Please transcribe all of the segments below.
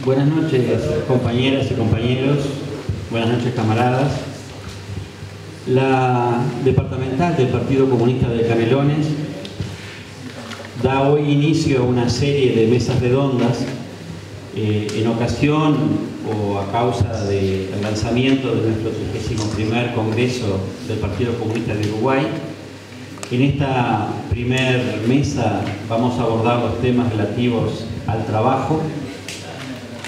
Buenas noches, compañeras y compañeros. Buenas noches, camaradas. La departamental del Partido Comunista de Canelones da hoy inicio a una serie de mesas redondas en ocasión o a causa del lanzamiento de nuestro 31º Congreso del Partido Comunista de Uruguay. En esta primer mesa vamos a abordar los temas relativos al trabajo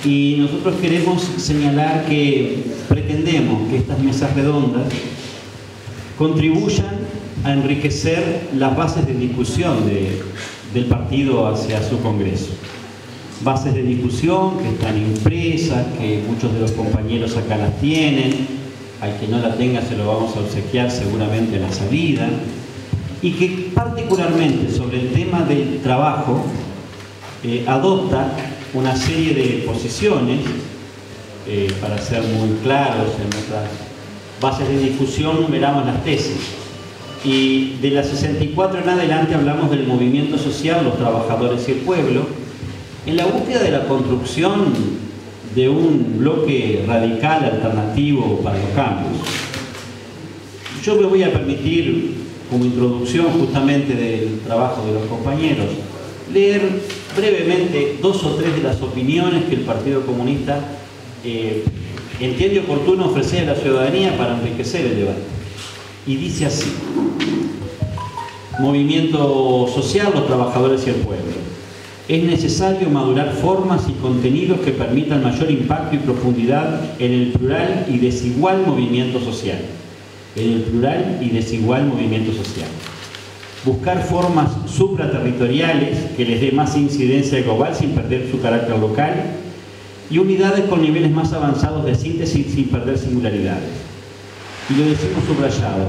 y nosotros queremos señalar que pretendemos que estas mesas redondas contribuyan a enriquecer las bases de discusión del partido hacia su Congreso. Bases de discusión que están impresas, que muchos de los compañeros acá las tienen, al que no la tenga se lo vamos a obsequiar seguramente a la salida, y que particularmente sobre el tema del trabajo adopta una serie de posiciones, para ser muy claros en nuestras bases de discusión numeramos las tesis, y de las 64 en adelante hablamos del movimiento social, los trabajadores y el pueblo, en la búsqueda de la construcción de un bloque radical alternativo para los cambios. Yo me voy a permitir, como introducción justamente del trabajo de los compañeros, leer brevemente 2 o 3 de las opiniones que el Partido Comunista entiende oportuno ofrecer a la ciudadanía para enriquecer el debate. Y dice así: movimiento social, los trabajadores y el pueblo. Es necesario madurar formas y contenidos que permitan mayor impacto y profundidad en el plural y desigual movimiento social. En el plural y desigual movimiento social. Buscar formas supraterritoriales que les dé más incidencia global sin perder su carácter local y unidades con niveles más avanzados de síntesis sin perder singularidades. Y lo decimos subrayado.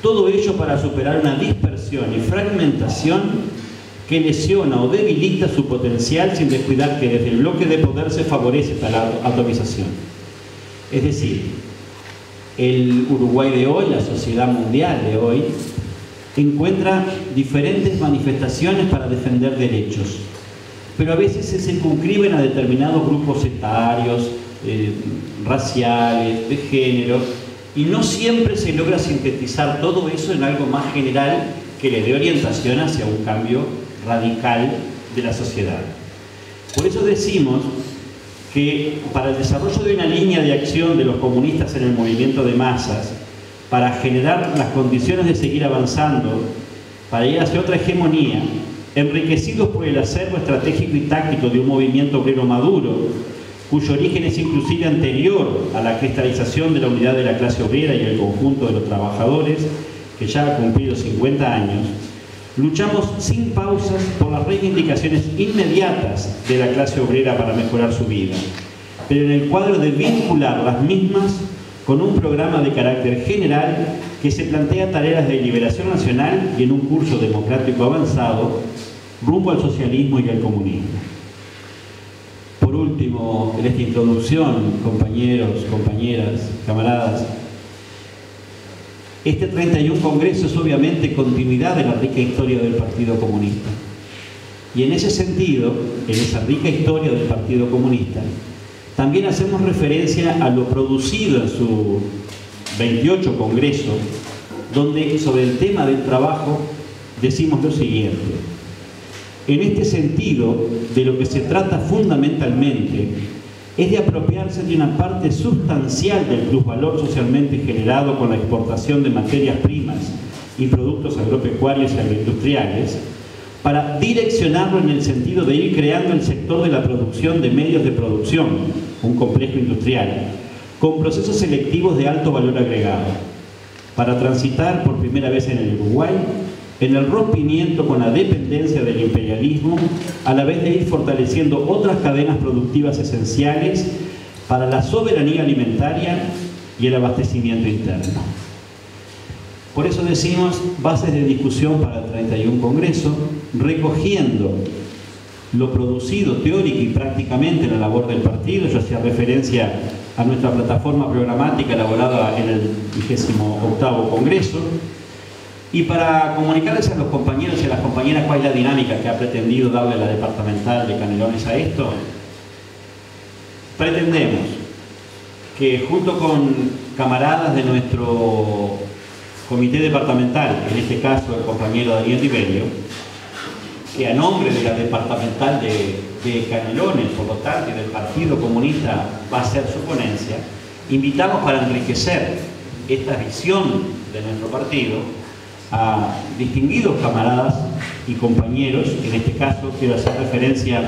Todo ello para superar una dispersión y fragmentación que lesiona o debilita su potencial sin descuidar que desde el bloque de poder se favorece tal atomización. Es decir, el Uruguay de hoy, la sociedad mundial de hoy, encuentra diferentes manifestaciones para defender derechos, pero a veces se circunscriben a determinados grupos etarios, raciales, de género, y no siempre se logra sintetizar todo eso en algo más general que le dé orientación hacia un cambio radical de la sociedad. Por eso decimos que para el desarrollo de una línea de acción de los comunistas en el movimiento de masas, para generar las condiciones de seguir avanzando, para ir hacia otra hegemonía, enriquecidos por el acervo estratégico y táctico de un movimiento obrero maduro, cuyo origen es inclusive anterior a la cristalización de la unidad de la clase obrera y el conjunto de los trabajadores, que ya ha cumplido 50 años, luchamos sin pausas por las reivindicaciones inmediatas de la clase obrera para mejorar su vida, pero en el cuadro de vincular las mismas con un programa de carácter general que se plantea tareas de liberación nacional y en un curso democrático avanzado rumbo al socialismo y al comunismo. Por último, en esta introducción, compañeros, compañeras, camaradas, este 31 Congreso es obviamente continuidad de la rica historia del Partido Comunista. Y en ese sentido, en esa rica historia del Partido Comunista, también hacemos referencia a lo producido en su 28 Congreso, donde sobre el tema del trabajo decimos lo siguiente: en este sentido, de lo que se trata fundamentalmente es de apropiarse de una parte sustancial del plusvalor socialmente generado con la exportación de materias primas y productos agropecuarios y agroindustriales, para direccionarlo en el sentido de ir creando el sector de la producción de medios de producción, un complejo industrial, con procesos selectivos de alto valor agregado, para transitar por primera vez en el Uruguay en el rompimiento con la dependencia del imperialismo, a la vez de ir fortaleciendo otras cadenas productivas esenciales para la soberanía alimentaria y el abastecimiento interno. Por eso decimos bases de discusión para el 31 Congreso, recogiendo lo producido teórica y prácticamente en la labor del partido. Yo hacía referencia a nuestra plataforma programática elaborada en el 28º Congreso, y para comunicarles a los compañeros y a las compañeras cuál es la dinámica que ha pretendido darle la departamental de Canelones a esto, pretendemos que junto con camaradas de nuestro comité departamental, en este caso el compañero Daniel Tiberio, que a nombre de la departamental de Canelones, por lo tanto, y del Partido Comunista va a hacer su ponencia, invitamos para enriquecer esta visión de nuestro partido a distinguidos camaradas y compañeros. En este caso quiero hacer referencia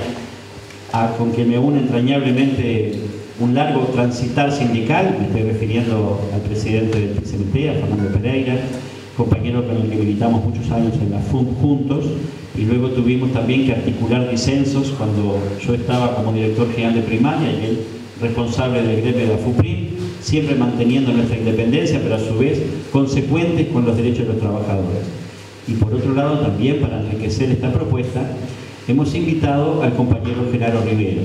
con quien me une entrañablemente un largo transitar sindical. Me estoy refiriendo al presidente del PCMT, a Fernando Pereira, compañero con el que militamos muchos años en la FUN juntos, y luego tuvimos también que articular disensos cuando yo estaba como director general de primaria y él responsable del gremio de la FUPRIM, siempre manteniendo nuestra independencia, pero a su vez consecuentes con los derechos de los trabajadores. Y por otro lado, también para enriquecer esta propuesta, hemos invitado al compañero Genaro Rivero.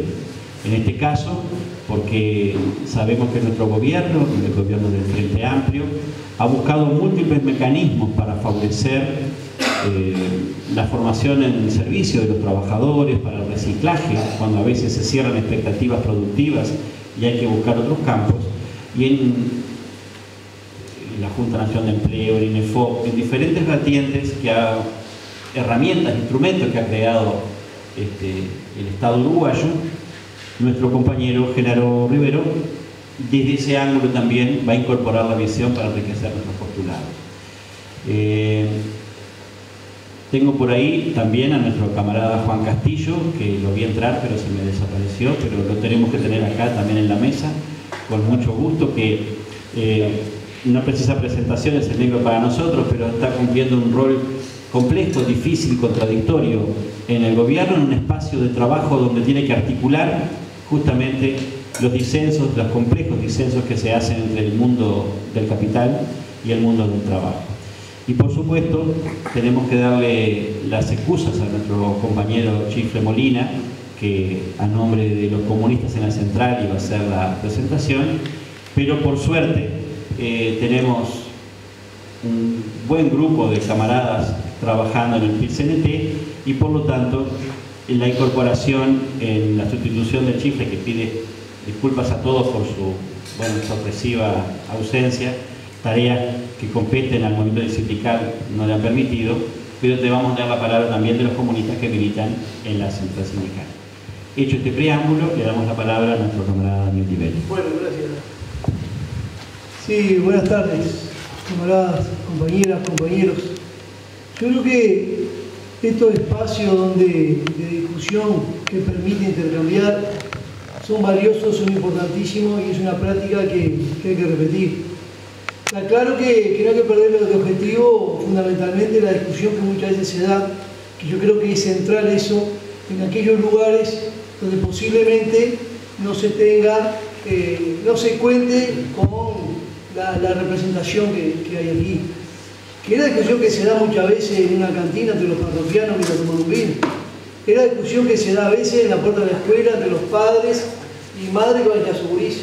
En este caso, porque sabemos que nuestro gobierno, el gobierno del Frente Amplio, ha buscado múltiples mecanismos para favorecer la formación en el servicio de los trabajadores, para el reciclaje, cuando a veces se cierran expectativas productivas y hay que buscar otros campos. Y en la Junta Nacional de Empleo, el INEFOP, en diferentes vertientes, herramientas, instrumentos que ha creado el Estado uruguayo, nuestro compañero Genaro Rivero, desde ese ángulo también va a incorporar la visión para enriquecer nuestros postulados. Tengo por ahí también a nuestro camarada Juan Castillo, que lo vi entrar pero se me desapareció, pero lo tenemos que tener acá también en la mesa, con mucho gusto, que no precisa presentaciones, es negro para nosotros, pero está cumpliendo un rol complejo, difícil, contradictorio en el gobierno, en un espacio de trabajo donde tiene que articular justamente los disensos, los complejos disensos que se hacen entre el mundo del capital y el mundo del trabajo. Y por supuesto, tenemos que darle las excusas a nuestro compañero Chifle Molina, que a nombre de los comunistas en la central iba a hacer la presentación, pero por suerte tenemos un buen grupo de camaradas trabajando en el PIT-CNT y por lo tanto en la incorporación, en la sustitución del Chifle, que pide disculpas a todos por su sorpresiva ausencia, tareas que competen al movimiento sindical no le han permitido, pero te vamos a dar la palabra también de los comunistas que militan en la central sindical. Hecho este preámbulo, le damos la palabra a nuestro camarada Daniel Tiberio. Bueno, gracias. Sí, buenas tardes, camaradas, compañeras, compañeros. Yo creo que estos espacios de discusión que permiten intercambiar son valiosos, son importantísimos y es una práctica que hay que repetir. Está claro que no hay que perder de objetivo fundamentalmente la discusión que muchas veces se da, que yo creo que es central eso, en aquellos lugares donde posiblemente no se tenga, no se cuente con la representación que hay aquí. Que es la discusión que se da muchas veces en una cantina entre los parroquianos y los tomando. Es la discusión que se da a veces en la puerta de la escuela entre los padres y madres con el yasuguriz.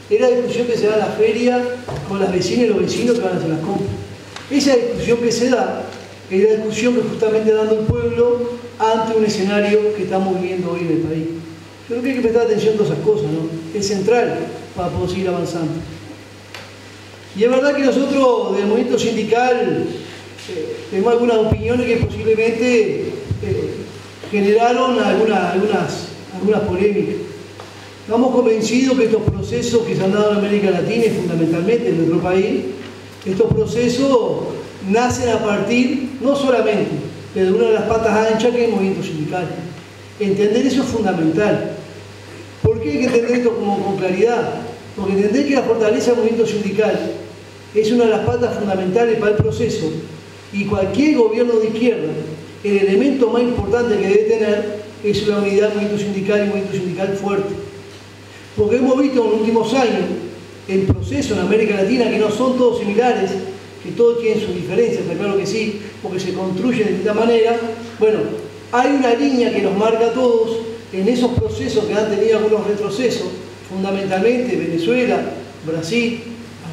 Es la discusión que se da en la feria con las vecinas y los vecinos que van a hacer las compras. Esa discusión que se da es la discusión que justamente está dando el pueblo ante un escenario que estamos viviendo hoy en el país. Yo creo que hay que prestar atención a todas esas cosas, ¿no? Es central para poder seguir avanzando. Y es verdad que nosotros del movimiento sindical tenemos algunas opiniones que posiblemente generaron algunas polémicas. Estamos convencidos que estos procesos que se han dado en América Latina y fundamentalmente en nuestro país, estos procesos nacen a partir, no solamente, de una de las patas anchas que es el movimiento sindical. Entender eso es fundamental. ¿Por qué hay que entender esto con claridad? Porque entender que la fortaleza del movimiento sindical es una de las patas fundamentales para el proceso y cualquier gobierno de izquierda, el elemento más importante que debe tener es la unidad del movimiento sindical y un movimiento sindical fuerte. Porque hemos visto en los últimos años en procesos en América Latina que no son todos similares, que todos tienen sus diferencias, está claro que sí, porque se construyen de distinta manera. Bueno, hay una línea que nos marca a todos en esos procesos que han tenido algunos retrocesos, fundamentalmente Venezuela, Brasil,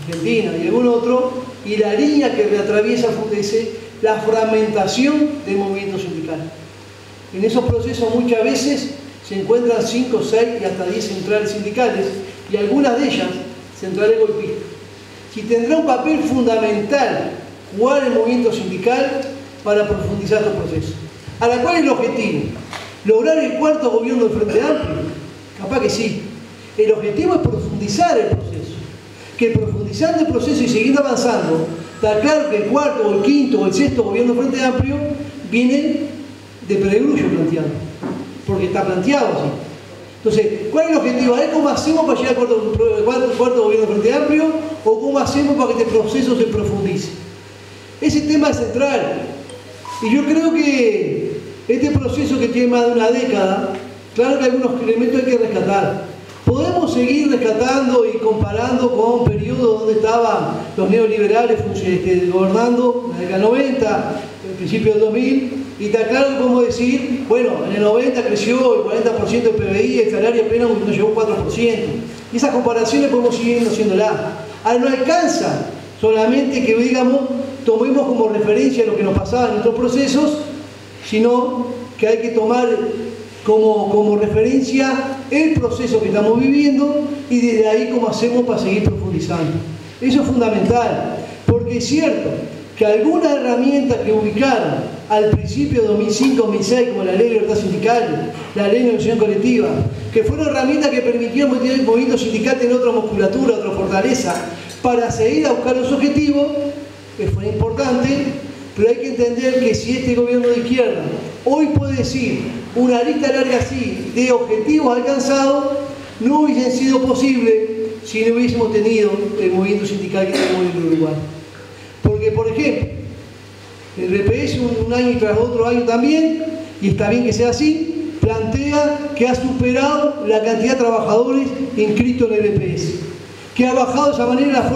Argentina y algún otro, y la línea que reatraviesa es la fragmentación del movimiento sindical. En esos procesos muchas veces se encuentran 5, 6 y hasta 10 centrales sindicales, y algunas de ellas centrales golpistas. Si tendrá un papel fundamental jugar el movimiento sindical para profundizar los procesos. ¿A cuál es el objetivo? ¿Lograr el cuarto gobierno del Frente Amplio? Capaz que sí. El objetivo es profundizar el proceso. Que profundizando el proceso y siguiendo avanzando, está claro que el cuarto, o el quinto, o el sexto gobierno del Frente Amplio viene de perogrullo planteado. Porque está planteado así. Entonces, ¿cuál es el objetivo? A ver cómo hacemos para llegar al cuarto gobierno del Frente Amplio, o cómo hacemos para que este proceso se profundice. Ese tema es central. Y yo creo que este proceso que tiene más de una década, claro que algunos elementos hay que rescatar. Podemos seguir rescatando y comparando con periodos donde estaban los neoliberales gobernando, en la década 90, el principio del 2000, y está claro que podemos decir, bueno, en el 90 creció el 40% del PBI, el salario apenas nos llegó un 4%. Y esas comparaciones podemos seguir haciéndolas. Ahora no alcanza solamente que, digamos, tomemos como referencia lo que nos pasaba en nuestros procesos, sino que hay que tomar como referencia el proceso que estamos viviendo y desde ahí cómo hacemos para seguir profundizando. Eso es fundamental, porque es cierto que algunas herramientas que ubicaron al principio de 2005-2006, como la Ley de Libertad Sindical, la Ley de Negociación Colectiva, que fueron herramientas que permitieron el movimiento sindical tener otra musculatura, otra fortaleza, para seguir a buscar los objetivos, que fue importante, pero hay que entender que si este gobierno de izquierda hoy puede decir una lista larga así de objetivos alcanzados, no hubiesen sido posible si no hubiésemos tenido el movimiento sindical que tenemos en el Uruguay. Porque, por ejemplo, el RPS un año y tras otro año también, y está bien que sea así, plantea que ha superado la cantidad de trabajadores inscritos en el RPS, que ha bajado de esa manera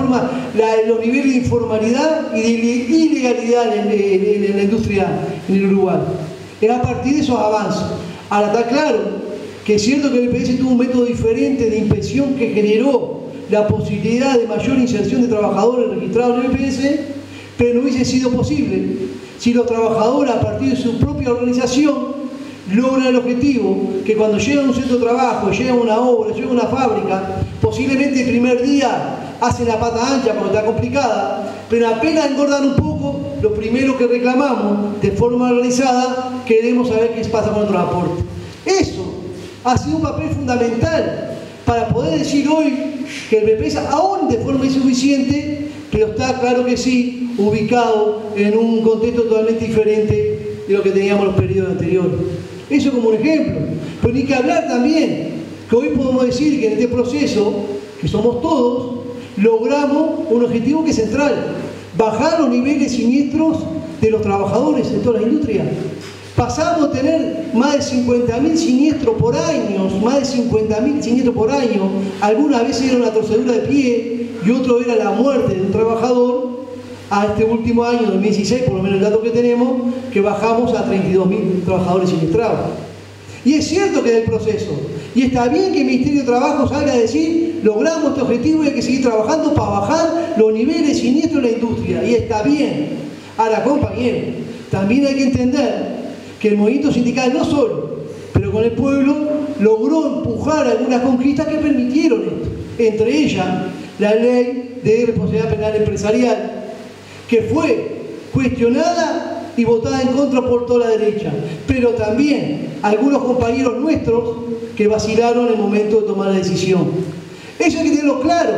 los niveles de informalidad y de ilegalidad en la industria en el Uruguay. Es a partir de esos avances. Ahora está claro que es cierto que el RPS tuvo un método diferente de inspección que generó la posibilidad de mayor inserción de trabajadores registrados en el RPS, pero no hubiese sido posible si los trabajadores, a partir de su propia organización, logran el objetivo que cuando llegan a un centro de trabajo, llegan a una obra, llegan a una fábrica, posiblemente el primer día hacen la pata ancha porque está complicada, pero apenas engordan un poco, lo primero que reclamamos de forma organizada, queremos saber qué pasa con nuestros aportes. Eso ha sido un papel fundamental para poder decir hoy que el RPS, aún de forma insuficiente, pero está claro que sí, ubicado en un contexto totalmente diferente de lo que teníamos en los periodos anteriores. Eso como un ejemplo. Pero ni que hablar también, que hoy podemos decir que en este proceso, que somos todos, logramos un objetivo que es central: bajar los niveles siniestros de los trabajadores de todas las industrias. Pasamos a tener más de 50.000 siniestros por año, algunas veces era una torcedura de pie y otro era la muerte de un trabajador. A este último año, 2016, por lo menos el dato que tenemos, que bajamos a 32.000 trabajadores siniestrados. Y es cierto que es el proceso. Y está bien que el Ministerio de Trabajo salga a decir, logramos este objetivo y hay que seguir trabajando para bajar los niveles siniestros de la industria. Y está bien. Ahora, compañeros, también hay que entender que el movimiento sindical no solo, pero con el pueblo, logró empujar algunas conquistas que permitieron esto. Entre ellas, la ley de responsabilidad penal empresarial, que fue cuestionada y votada en contra por toda la derecha, pero también algunos compañeros nuestros que vacilaron en el momento de tomar la decisión. Eso hay que tenerlo claro,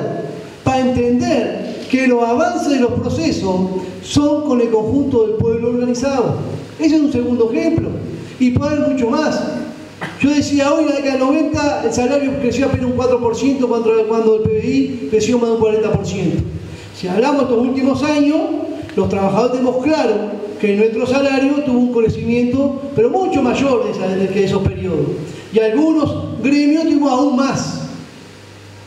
para entender que los avances de los procesos son con el conjunto del pueblo organizado. Ese es un segundo ejemplo, y puede haber mucho más. Yo decía, hoy en la década del 90 el salario creció apenas un 4% cuando el PBI creció más de un 40%. Si hablamos de estos últimos años, los trabajadores tenemos claro que nuestro salario tuvo un crecimiento, pero mucho mayor que esos periodos. Y algunos gremios tuvimos aún más.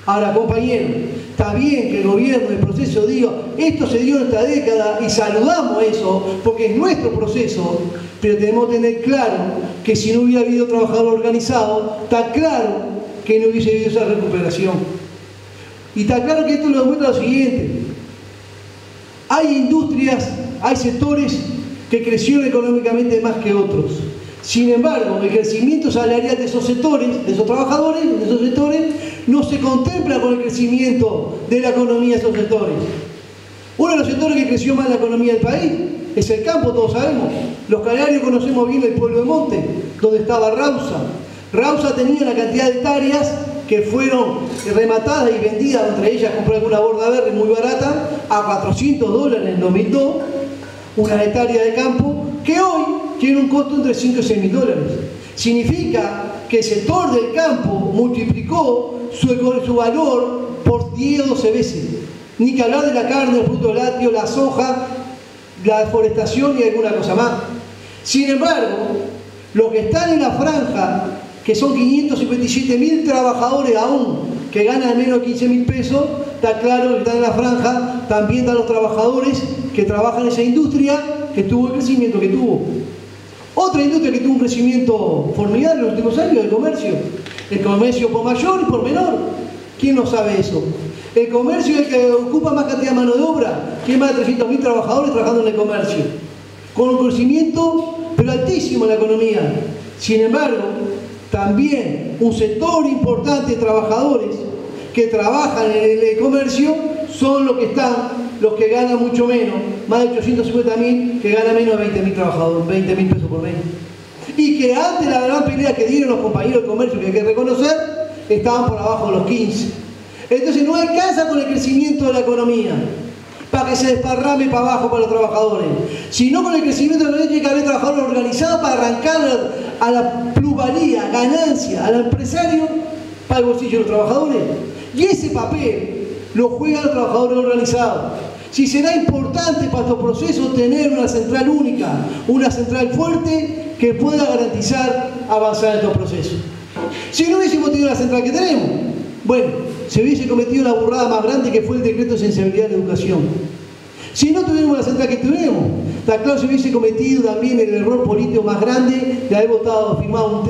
Ahora, compañeros, está bien que el gobierno, el proceso diga, esto se dio en esta década y saludamos eso, porque es nuestro proceso, pero tenemos que tener claro que si no hubiera habido trabajador organizado, está claro que no hubiese habido esa recuperación. Y está claro que esto nos demuestra lo siguiente: hay industrias, hay sectores que crecieron económicamente más que otros, Sin embargo, el crecimiento salarial de esos sectores, de esos trabajadores, de esos sectores, no se contempla con el crecimiento de la economía de esos sectores. Uno de los sectores que creció más la economía del país es el campo, todos sabemos. Los canarios conocemos bien el pueblo de Monte, donde estaba Rausa. Rausa tenía una cantidad de hectáreas que fueron rematadas y vendidas, entre ellas compré alguna borda verde muy barata, a $400 en el 2002, una hectárea de campo que hoy tiene un costo entre 5 y 6 mil dólares. Significa que el sector del campo multiplicó su valor por 10 o 12 veces. Ni que hablar de la carne, el fruto lácteo, la soja, la deforestación y alguna cosa más. Sin embargo, los que están en la franja, que son 557.000 trabajadores aún, que ganan menos de 15.000 pesos, está claro que están en la franja, también están los trabajadores que trabajan en esa industria que tuvo el crecimiento que tuvo. Otra industria que tuvo un crecimiento formidable en los últimos años, el comercio. El comercio por mayor y por menor. ¿Quién no sabe eso? El comercio es el que ocupa más cantidad de mano de obra, tiene más de 300.000 trabajadores trabajando en el comercio, con un crecimiento pero altísimo en la economía. Sin embargo, también un sector importante de trabajadores que trabajan en el comercio son los que ganan mucho menos, más de 850.000, que ganan menos de 20.000 trabajadores, 20.000 pesos por mes. Y que antes la gran pelea que dieron los compañeros de comercio, que hay que reconocer, estaban por abajo de los 15. Entonces no alcanza con el crecimiento de la economía para que se desparrame para abajo para los trabajadores, sino con el crecimiento de la economía tiene que haber trabajadores organizados para arrancar a la plusvalía, ganancia, al empresario para el bolsillo de los trabajadores. Y ese papel lo juegan los trabajadores organizados. Si será importante para estos procesos tener una central única, una central fuerte que pueda garantizar avanzar en estos procesos. Si no hubiésemos tenido la central que tenemos, bueno, se hubiese cometido la burrada más grande que fue el decreto de sensibilidad de la educación. Si no tuviéramos la central que tuvimos, está claro, se hubiese cometido también el error político más grande de haber votado, firmado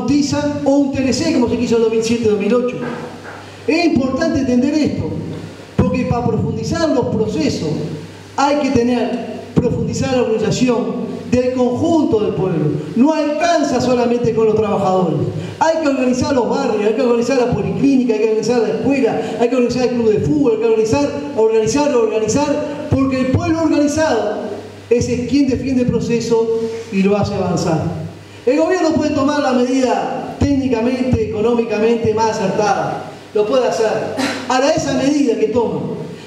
un TISA o un TLC como se quiso en 2007-2008. Es importante entender esto, porque para profundizar los procesos hay que profundizar la organización del conjunto del pueblo. No alcanza solamente con los trabajadores. Hay que organizar los barrios, hay que organizar la policlínica, hay que organizar la escuela, hay que organizar el club de fútbol, hay que organizar, porque el pueblo organizado es quien defiende el proceso y lo hace avanzar. El gobierno puede tomar la medida técnicamente, económicamente más acertada, lo puede hacer. Ahora, esa medida que toma,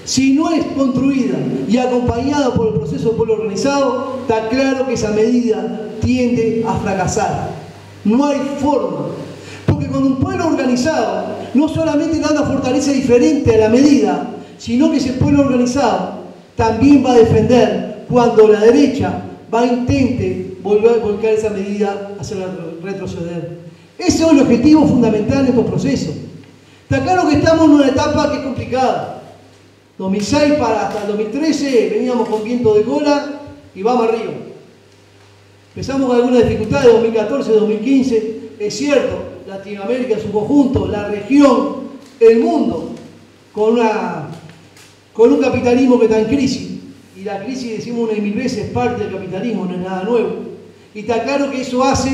si no es construida y acompañada por el proceso del pueblo organizado, está claro que esa medida tiende a fracasar. No hay forma. Porque con un pueblo organizado, no solamente le da una fortaleza diferente a la medida, sino que ese pueblo organizado también va a defender cuando la derecha intente volcar esa medida, hacerla retroceder. Ese es el objetivo fundamental de estos procesos. Está claro que estamos en una etapa que es complicada. 2006 hasta el 2013 veníamos con viento de cola y vamos arriba. Empezamos con algunas dificultades, 2014, 2015, es cierto, Latinoamérica en su conjunto, la región, el mundo, con un capitalismo que está en crisis. Y la crisis, decimos una y mil veces, es parte del capitalismo, no es nada nuevo. Y está claro que eso hace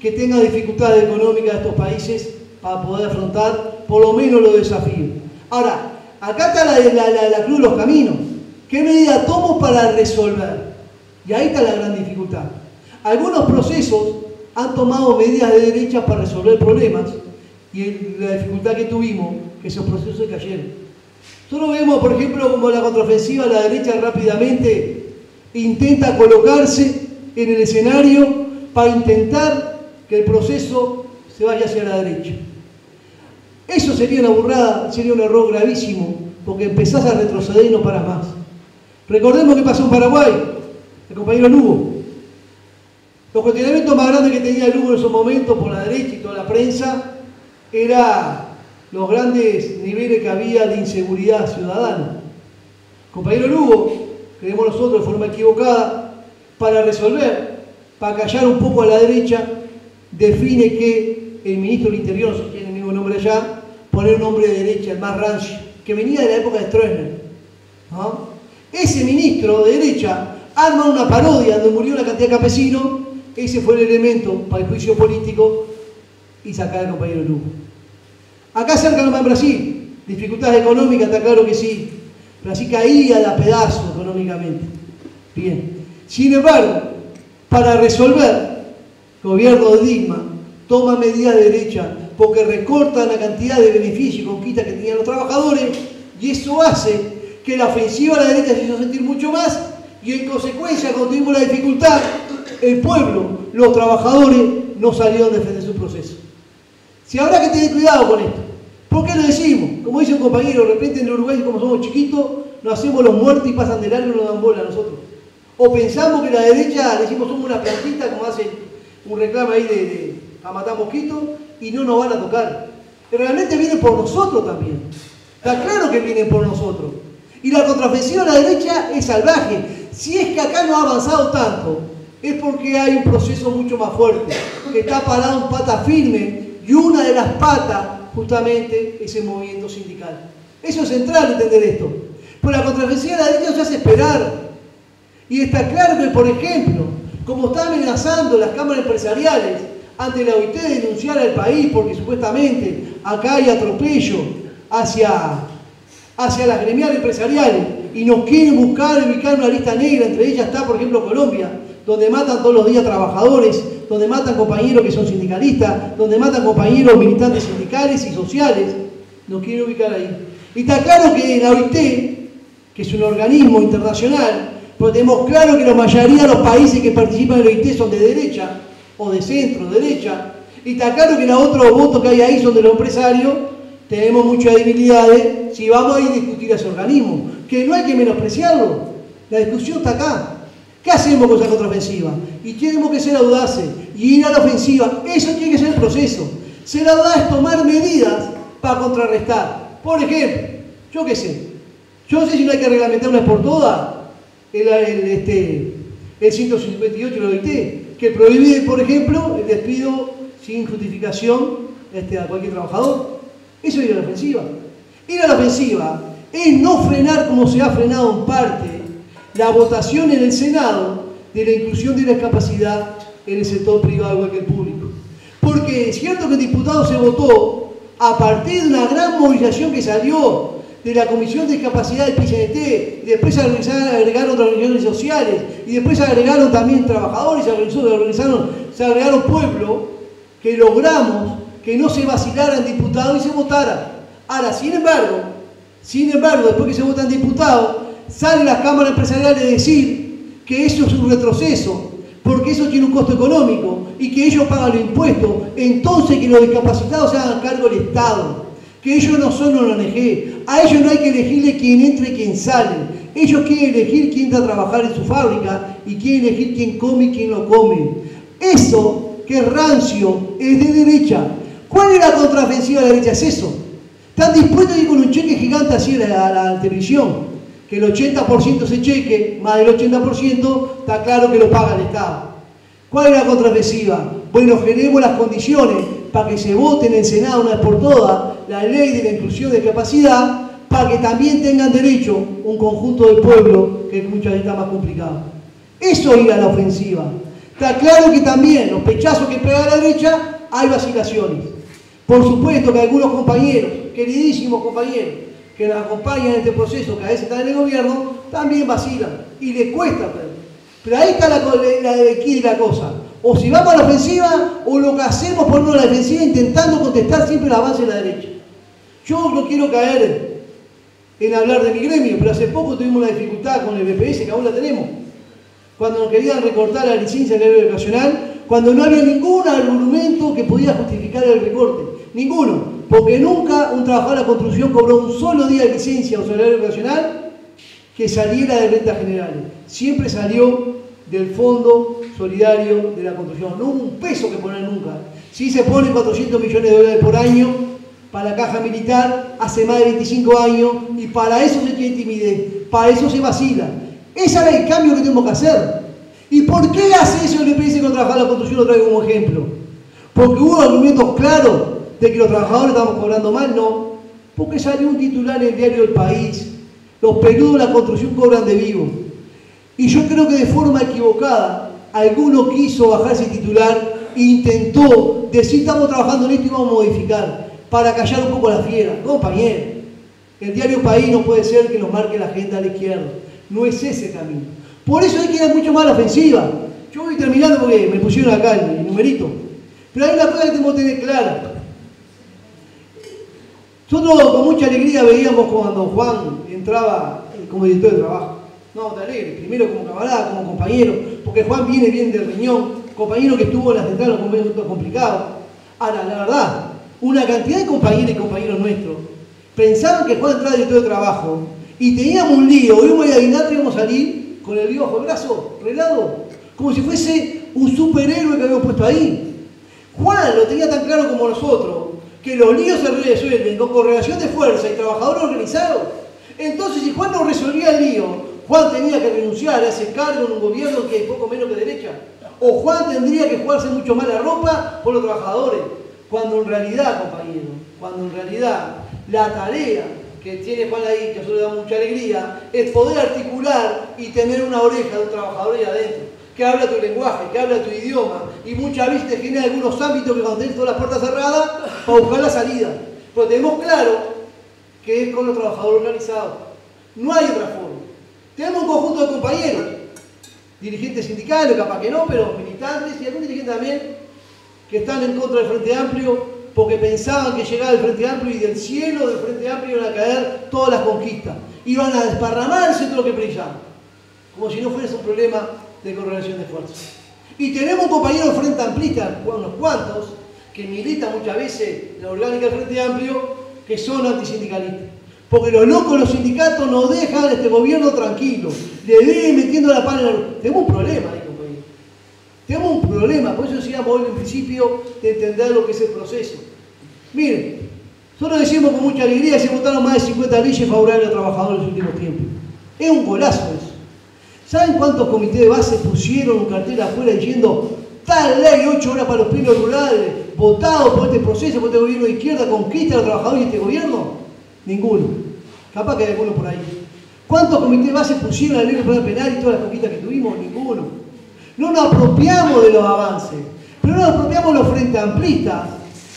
que tenga dificultades económicas estos países para poder afrontar por lo menos los desafíos. Ahora, acá está la cruz de los caminos. ¿Qué medida tomo para resolver? Y ahí está la gran dificultad. Algunos procesos han tomado medidas de derecha para resolver problemas y la dificultad que tuvimos, que esos procesos se cayeron. Nosotros vemos, por ejemplo, como la contraofensiva a la derecha rápidamente intenta colocarse en el escenario para intentar que el proceso se vaya hacia la derecha. Eso sería una burrada, sería un error gravísimo, porque empezás a retroceder y no paras más. Recordemos qué pasó en Paraguay, el compañero Lugo. Los cuestionamientos más grandes que tenía Lugo en esos momentos por la derecha y toda la prensa era los grandes niveles que había de inseguridad ciudadana. Compañero Lugo, creemos nosotros de forma equivocada, para resolver, para callar un poco a la derecha, define que el ministro del Interior, no sé si tiene el mismo nombre allá, poner un hombre de derecha, el más rancio, que venía de la época de Stroessner. ¿No? Ese ministro de derecha arman una parodia donde murió una cantidad de campesinos, ese fue el elemento para el juicio político y sacar al compañero Lugo. Acá cerca nomás en Brasil, dificultades económicas, está claro que sí. Brasil caía a pedazos económicamente. Bien. Sin embargo, para resolver, el gobierno de Dilma toma medidas de derecha porque recortan la cantidad de beneficios y conquistas que tenían los trabajadores, y eso hace que la ofensiva a la derecha se hizo sentir mucho más, y en consecuencia, cuando tuvimos la dificultad, el pueblo, los trabajadores, no salieron a defender su proceso. Si habrá que tener cuidado con esto. ¿Por qué lo decimos? Como dice un compañero, de repente en Uruguay, como somos chiquitos, nos hacemos los muertos y pasan de largo y nos dan bola a nosotros. O pensamos que la derecha, le decimos somos una plantita, como hace un reclamo ahí a matar mosquitos, y no nos van a tocar. Pero realmente vienen por nosotros también. Está claro que vienen por nosotros. Y la contraofensiva de la derecha es salvaje. Si es que acá no ha avanzado tanto, es porque hay un proceso mucho más fuerte, que está parado en pata firme, y una de las patas justamente es el movimiento sindical. Eso es central entender esto. Pero la contraofensiva de la derecha se hace esperar. Y está claro que, por ejemplo, como están amenazando las cámaras empresariales ante la OIT de denunciar al país porque supuestamente acá hay atropello hacia las gremiales empresariales y nos quieren buscar y ubicar una lista negra, entre ellas está, por ejemplo, Colombia, donde matan todos los días trabajadores, donde matan compañeros que son sindicalistas, donde matan compañeros militantes sindicales y sociales, nos quieren ubicar ahí. Y está claro que la OIT, que es un organismo internacional, pero tenemos claro que la mayoría de los países que participan en la OIT son de derecha, o de centro, derecha, y está claro que los otros votos que hay ahí son de los empresarios, tenemos muchas debilidades si vamos a ir a discutir a ese organismo, que no hay que menospreciarlo, la discusión está acá. ¿Qué hacemos con esa contraofensiva? Y tenemos que ser audaces y ir a la ofensiva, eso tiene que ser el proceso. Ser audaz es tomar medidas para contrarrestar. Por ejemplo, yo qué sé, yo no sé si no hay que reglamentar una vez por todas el 158 de la OIT, que prohíbe, por ejemplo, el despido sin justificación a cualquier trabajador. Eso es ir a la ofensiva. Ir a la ofensiva es no frenar, como se ha frenado en parte, la votación en el Senado de la inclusión de la discapacidad en el sector privado igual que el público. Porque es cierto que el diputado se votó a partir de una gran movilización que salió de la Comisión de Discapacidad del PCNT, y después se agregaron otras organizaciones sociales, y después se agregaron también trabajadores, se agregaron pueblos, que logramos que no se vacilaran diputados y se votaran. Ahora, sin embargo, después que se votan diputados, salen las cámaras empresariales a decir que eso es un retroceso, porque eso tiene un costo económico, y que ellos pagan los impuestos, entonces que los discapacitados se hagan cargo del Estado, que ellos no son una ONG, a ellos no hay que elegirle quién entra y quién sale, ellos quieren elegir quién entra a trabajar en su fábrica y quieren elegir quién come y quién no come. Eso, que es rancio, es de derecha. ¿Cuál es la contraofensiva de la derecha? Es eso. Están dispuestos a ir con un cheque gigante así a la televisión, que el 80% ese cheque, más del 80%, está claro que lo paga el Estado. ¿Cuál es la contraofensiva? Bueno, generemos las condiciones para que se vote en el Senado una vez por todas la ley de la inclusión de discapacidad, para que también tengan derecho un conjunto del pueblo, que muchas veces está más complicado. Eso es ir a la ofensiva. Está claro que también los pechazos que pega la derecha hay vacilaciones. Por supuesto que algunos compañeros, queridísimos compañeros, que nos acompañan en este proceso, que a veces están en el gobierno, también vacilan y les cuesta. Pero ahí está la cosa. O si vamos a la ofensiva, o lo que hacemos es ponernos a la defensiva intentando contestar siempre el avance de la derecha. Yo no quiero caer en hablar de mi gremio, pero hace poco tuvimos una dificultad con el BPS, que aún la tenemos. Cuando nos querían recortar la licencia del área educacional, cuando no había ningún argumento que podía justificar el recorte. Ninguno. Porque nunca un trabajador de la construcción cobró un solo día de licencia o salario educacional que saliera de rentas generales. Siempre salió del Fondo Solidario de la Construcción. No hubo un peso que poner nunca. Sí se ponen 400 millones de dólares por año para la caja militar hace más de 25 años y para eso se tiene timidez, para eso se vacila. Ese es el cambio que tenemos que hacer. ¿Y por qué hace eso el EPS con trabajadores de la construcción? Lo traigo como ejemplo. Porque hubo argumentos claros de que los trabajadores estaban cobrando mal, no. Porque salió un titular en el diario El País. Los peludos de la construcción cobran de vivo. Y yo creo que de forma equivocada, alguno quiso bajarse titular e intentó decir, estamos trabajando en esto y vamos a modificar, para callar un poco la fiera. Compañero, el diario País no puede ser que nos marque la agenda a la izquierda. No es ese camino. Por eso hay que ir a mucho más a la ofensiva. Yo voy terminando porque me pusieron acá el numerito. Pero hay una cosa que tenemos que tener clara. Nosotros con mucha alegría veíamos cuando Juan entraba como director de trabajo. No, te alegre, primero como camarada, como compañero, porque Juan viene bien del riñón, compañero que estuvo en la central en los momentos complicados. Ahora, la verdad, una cantidad de compañeros y compañeros nuestros pensaban que Juan entraba director de trabajo y teníamos un lío, íbamos a Aguinaldo y íbamos a salir con el lío bajo el brazo, relado, como si fuese un superhéroe que habíamos puesto ahí. Juan lo tenía tan claro como nosotros, que los líos se resuelven con correlación de fuerza y trabajadores organizados. Entonces, si Juan no resolvía el lío, Juan tenía que renunciar a ese cargo en un gobierno que es poco menos que derecha. O Juan tendría que jugarse mucho más la ropa por los trabajadores. Cuando en realidad, compañeros, cuando en realidad la tarea que tiene Juan ahí, que a nosotros le da mucha alegría, es poder articular y tener una oreja de un trabajador ahí adentro, que habla tu lenguaje, que habla tu idioma, y muchas veces te genera algunos ámbitos que cuando tenés todas las puertas cerradas, para buscar la salida. Pero tenemos claro que es con los trabajadores organizados. No hay otra forma. Tenemos un conjunto de compañeros, dirigentes sindicales, capaz que no, pero militantes y algunos dirigentes también, que están en contra del Frente Amplio porque pensaban que llegaba el Frente Amplio y del cielo del Frente Amplio iban a caer todas las conquistas. Iban a desparramarse todo lo que brillaba, como si no fuese un problema de correlación de fuerzas. Y tenemos un compañero Frente Amplista, unos cuantos, que militan muchas veces la orgánica del Frente Amplio, que son antisindicalistas. Porque los locos, los sindicatos, no dejan a este gobierno tranquilo. Le vienen metiendo la pala en el... Tenemos un problema ahí, compañero. Tenemos un problema. Por eso decíamos hoy en principio de entender lo que es el proceso. Miren, nosotros decimos con mucha alegría que se votaron más de 50 leyes favorables a los trabajadores en los últimos tiempos. Es un golazo eso. ¿Saben cuántos comités de base pusieron un cartel afuera diciendo tal ley, 8 horas para los pueblos rurales, votado por este proceso, por este gobierno de izquierda, conquista a los trabajadores y este gobierno? Ninguno. Capaz que hay alguno por ahí. ¿Cuántos comités de base pusieron la ley de penal y todas las conquistas que tuvimos? Ninguno. No nos apropiamos de los avances, pero no nos apropiamos de los frente amplistas,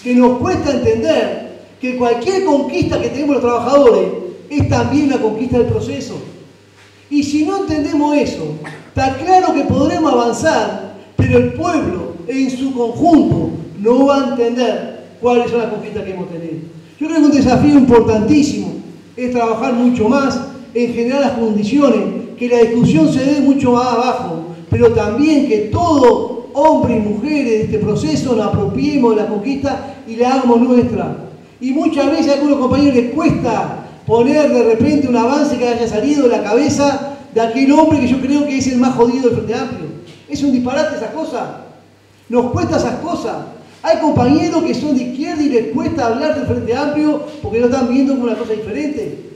que nos cuesta entender que cualquier conquista que tenemos los trabajadores es también una conquista del proceso. Y si no entendemos eso, está claro que podremos avanzar, pero el pueblo en su conjunto no va a entender cuáles son las conquistas que hemos tenido. Yo creo que un desafío importantísimo es trabajar mucho más en generar las condiciones, que la discusión se dé mucho más abajo, pero también que todo hombres y mujeres de este proceso nos apropiemos de la conquista y la hagamos nuestra. Y muchas veces a algunos compañeros les cuesta poner de repente un avance que haya salido de la cabeza de aquel hombre que yo creo que es el más jodido del Frente Amplio. Es un disparate esas cosas. Nos cuesta esas cosas. Hay compañeros que son de izquierda y les cuesta hablar del Frente Amplio porque lo están viendo como una cosa diferente.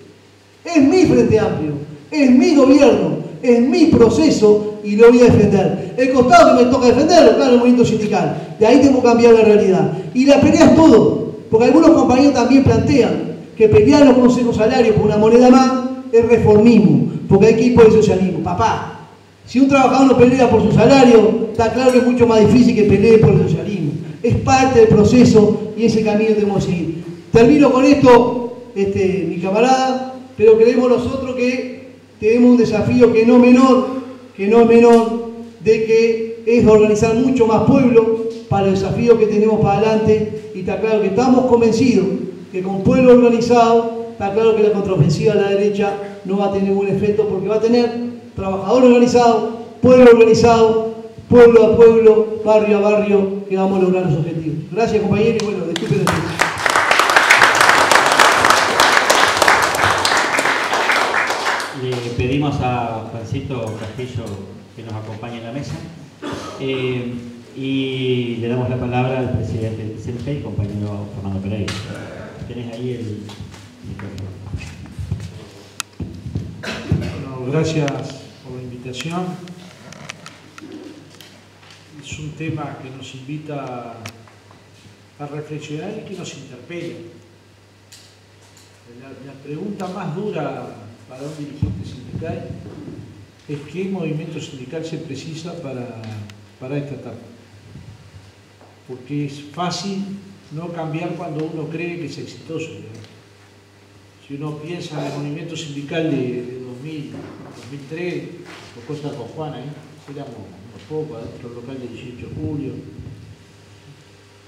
Es mi Frente Amplio, es mi gobierno, es mi proceso y lo voy a defender. El costado que me toca defenderlo, claro, el movimiento sindical. De ahí tengo que cambiar la realidad. Y la pelea es todo, porque algunos compañeros también plantean que pelear los consejos salarios por una moneda más es reformismo, porque hay que ir por el socialismo. Papá, si un trabajador no pelea por su salario, está claro que es mucho más difícil que pelee por el socialismo. Es parte del proceso y ese camino tenemos que seguir. Termino con esto, mi camarada, pero creemos nosotros que tenemos un desafío que no es menor, de que es organizar mucho más pueblo para el desafío que tenemos para adelante, y está claro que estamos convencidos que con pueblo organizado, está claro que la contraofensiva a la derecha no va a tener ningún efecto, porque va a tener trabajador organizado, pueblo organizado, pueblo a pueblo, barrio a barrio, que vamos a lograr los objetivos. Gracias, compañeros, y bueno, disculpen. Le pedimos a Juancito Castillo que nos acompañe en la mesa y le damos la palabra al presidente del CNP, compañero Fernando Pereira. Tenés ahí el micrófono. Bueno, gracias por la invitación. Es un tema que nos invita a reflexionar y que nos interpela. La pregunta más dura para un dirigente sindical es qué movimiento sindical se precisa para esta etapa. Porque es fácil no cambiar cuando uno cree que es exitoso, ¿no? Si uno piensa en el movimiento sindical de 2000, 2003, lo cuenta con Juan ahí, éramos unos pocos adentro del local de 18 de julio.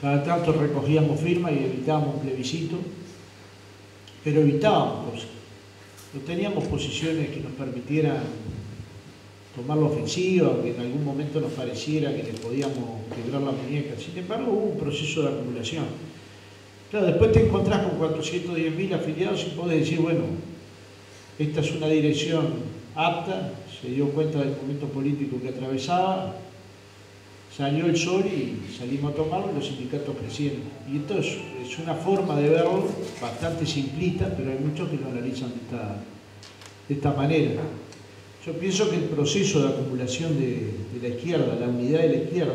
Cada tanto recogíamos firmas y evitábamos un plebiscito, pero evitábamos cosas. No teníamos posiciones que nos permitieran tomar la ofensiva, que en algún momento nos pareciera que les podíamos quebrar la muñeca. Sin embargo, hubo un proceso de acumulación. Claro, después te encontrás con 410.000 afiliados y podés decir, bueno, esta es una dirección apta, se dio cuenta del momento político que atravesaba, salió el sol y salimos a tomarlo y los sindicatos crecieron. Y entonces es una forma de verlo bastante simplista, pero hay muchos que lo analizan de esta manera. Yo pienso que el proceso de acumulación de la izquierda, la unidad de la izquierda,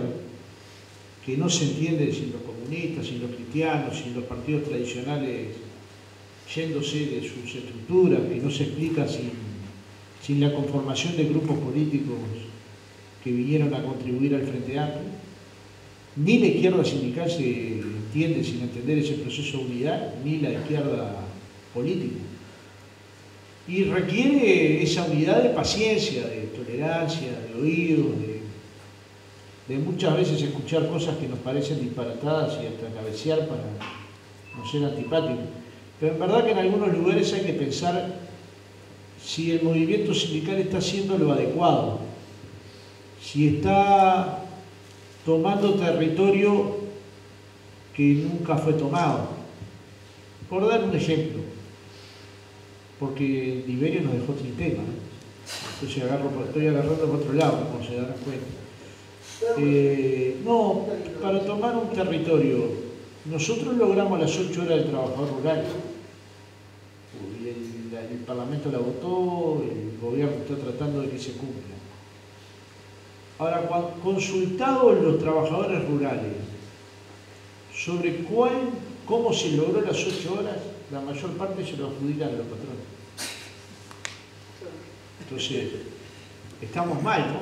que no se entiende sin los comunistas, sin los cristianos, sin los partidos tradicionales yéndose de sus estructuras, que no se explica sin la conformación de grupos políticos que vinieron a contribuir al Frente Amplio. Ni la izquierda sindical se entiende sin entender ese proceso de unidad, ni la izquierda política. Y requiere esa unidad de paciencia, de tolerancia, de oído, de muchas veces escuchar cosas que nos parecen disparatadas y hasta cabecear para no ser antipáticos. Pero en verdad que en algunos lugares hay que pensar si el movimiento sindical está haciendo lo adecuado, si está tomando territorio que nunca fue tomado. Por dar un ejemplo, porque Liberio nos dejó sin tema, ¿no? Entonces estoy agarrando por otro lado, como se darán cuenta. No, para tomar un territorio, nosotros logramos las 8 horas del trabajador rural. Y el Parlamento la votó, el gobierno está tratando de que se cumpla. Ahora, consultados los trabajadores rurales sobre cómo se logró las 8 horas, la mayor parte se lo adjudican a los patrones. Entonces, estamos mal, ¿no?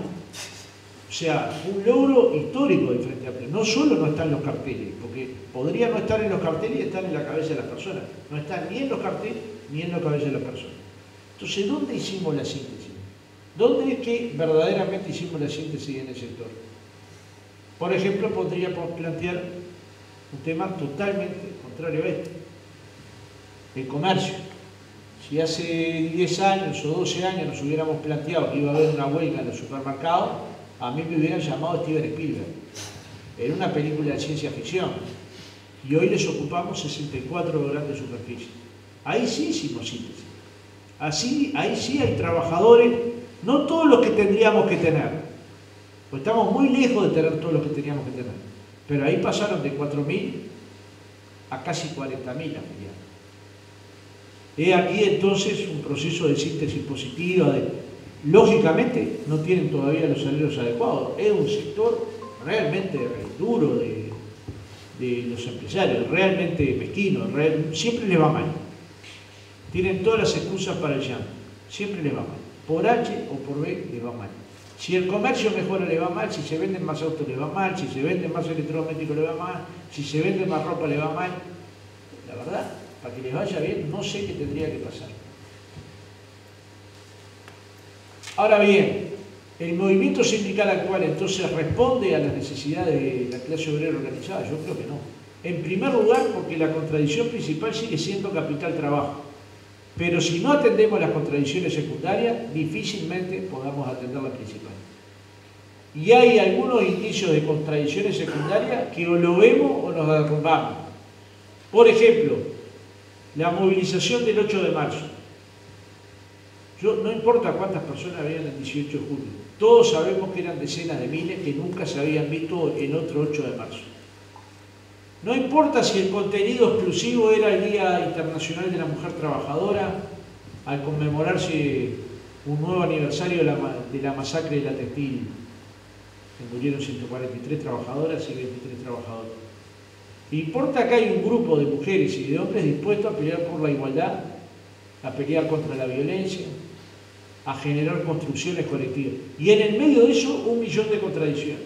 O sea, un logro histórico del Frente Amplio. No solo no está en los carteles, porque podría no estar en los carteles y estar en la cabeza de las personas. No está ni en los carteles ni en la cabeza de las personas. Entonces, ¿dónde hicimos la síntesis? ¿Dónde es que verdaderamente hicimos la síntesis en el sector? Por ejemplo, podríamos plantear un tema totalmente contrario a este. El comercio. Si hace 10 años o 12 años nos hubiéramos planteado que iba a haber una huelga en los supermercados, a mí me hubieran llamado Steven Spielberg. Era una película de ciencia ficción. Y hoy les ocupamos 64 grandes superficies. Ahí sí hicimos síntesis. Ahí sí hay trabajadores, no todos los que tendríamos que tener, pues estamos muy lejos de tener todos los que teníamos que tener. Pero ahí pasaron de 4.000 a casi 40.000 afiliados. He aquí entonces un proceso de síntesis positiva. Lógicamente no tienen todavía los salarios adecuados. Es un sector realmente duro de los empresarios, realmente mezquino, siempre les va mal. Tienen todas las excusas para el llanto, siempre les va mal. Por H o por B les va mal. Si el comercio mejora le va mal, si se venden más autos le va mal, si se venden más electrodomésticos le va mal, si se vende más ropa le va mal. La verdad, para que les vaya bien, no sé qué tendría que pasar. Ahora bien, ¿el movimiento sindical actual entonces responde a las necesidades de la clase obrera organizada? Yo creo que no. En primer lugar, porque la contradicción principal sigue siendo capital-trabajo. Pero si no atendemos las contradicciones secundarias, difícilmente podamos atender la principal. Y hay algunos indicios de contradicciones secundarias que o lo vemos o nos derrumbamos. Por ejemplo, la movilización del 8 de marzo. No importa cuántas personas habían el 18 de julio, todos sabemos que eran decenas de miles que nunca se habían visto en otro 8 de marzo. No importa si el contenido exclusivo era el Día Internacional de la Mujer Trabajadora, al conmemorarse un nuevo aniversario de la masacre de la textil, que murieron 143 trabajadoras y 23 trabajadores. Importa que hay un grupo de mujeres y de hombres dispuestos a pelear por la igualdad, a pelear contra la violencia, a generar construcciones colectivas. Y en el medio de eso, 1 millón de contradicciones.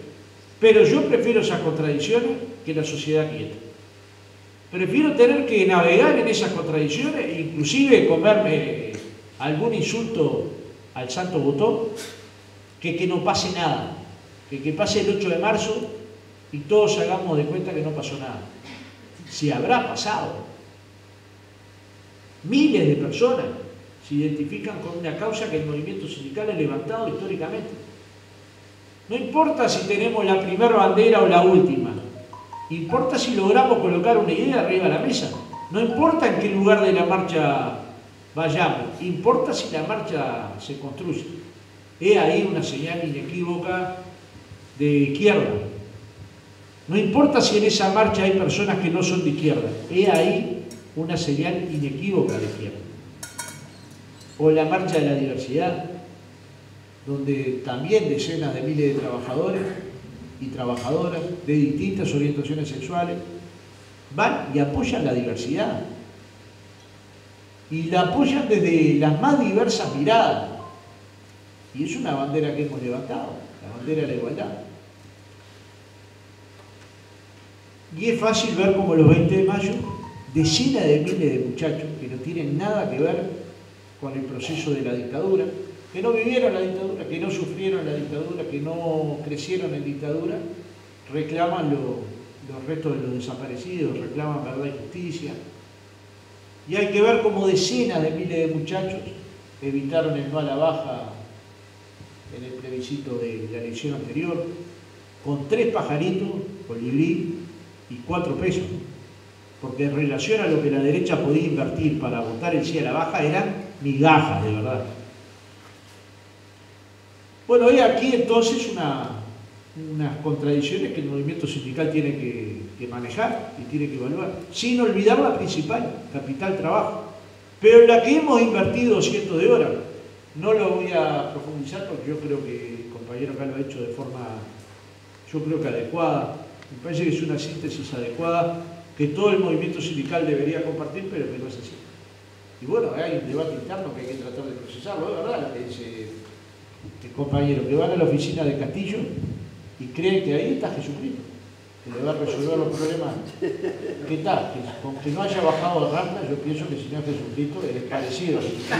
Pero yo prefiero esas contradicciones que la sociedad quieta. Prefiero tener que navegar en esas contradicciones e inclusive comerme algún insulto al santo botón, que no pase nada. Que pase el 8 de marzo y todos hagamos de cuenta que no pasó nada. Si habrá pasado. Miles de personas se identifican con una causa que el movimiento sindical ha levantado históricamente. No importa si tenemos la primera bandera o la última, importa si logramos colocar una idea arriba de la mesa. No importa en qué lugar de la marcha vayamos, importa si la marcha se construye. He ahí una señal inequívoca de izquierda. No importa si en esa marcha hay personas que no son de izquierda, he ahí una señal inequívoca de izquierda. O la marcha de la diversidad, donde también decenas de miles de trabajadores y trabajadoras de distintas orientaciones sexuales van y apoyan la diversidad. Y la apoyan desde las más diversas miradas. Y es una bandera que hemos levantado, la bandera de la igualdad. Y es fácil ver como los 20 de mayo, decenas de miles de muchachos que no tienen nada que ver con el proceso de la dictadura, que no vivieron la dictadura, que no sufrieron la dictadura, que no crecieron en dictadura, reclaman los restos de los desaparecidos, reclaman verdad y justicia. Y hay que ver cómo decenas de miles de muchachos evitaron el no a la baja en el plebiscito de la elección anterior, con 3 pajaritos, colibrí y 4 pesos. Porque en relación a lo que la derecha podía invertir para votar el sí a la baja, eran migajas, de verdad. Bueno, hay aquí entonces unas contradicciones que el movimiento sindical tiene que manejar y tiene que evaluar, sin olvidar la principal, capital trabajo, pero en la que hemos invertido cientos de horas. No lo voy a profundizar porque yo creo que el compañero acá lo ha hecho de forma, yo creo que adecuada. Me parece que es una síntesis adecuada que todo el movimiento sindical debería compartir, pero que no es así. Y bueno, hay un debate interno que hay que tratar de procesarlo, es verdad lo que dice el compañero, que van a la oficina de Castillo y creen que ahí está Jesucristo, que le va a resolver los problemas. ¿Qué tal? Que, aunque no haya bajado de Ramla, yo pienso que el Señor Jesucristo es parecido a Jesucristo.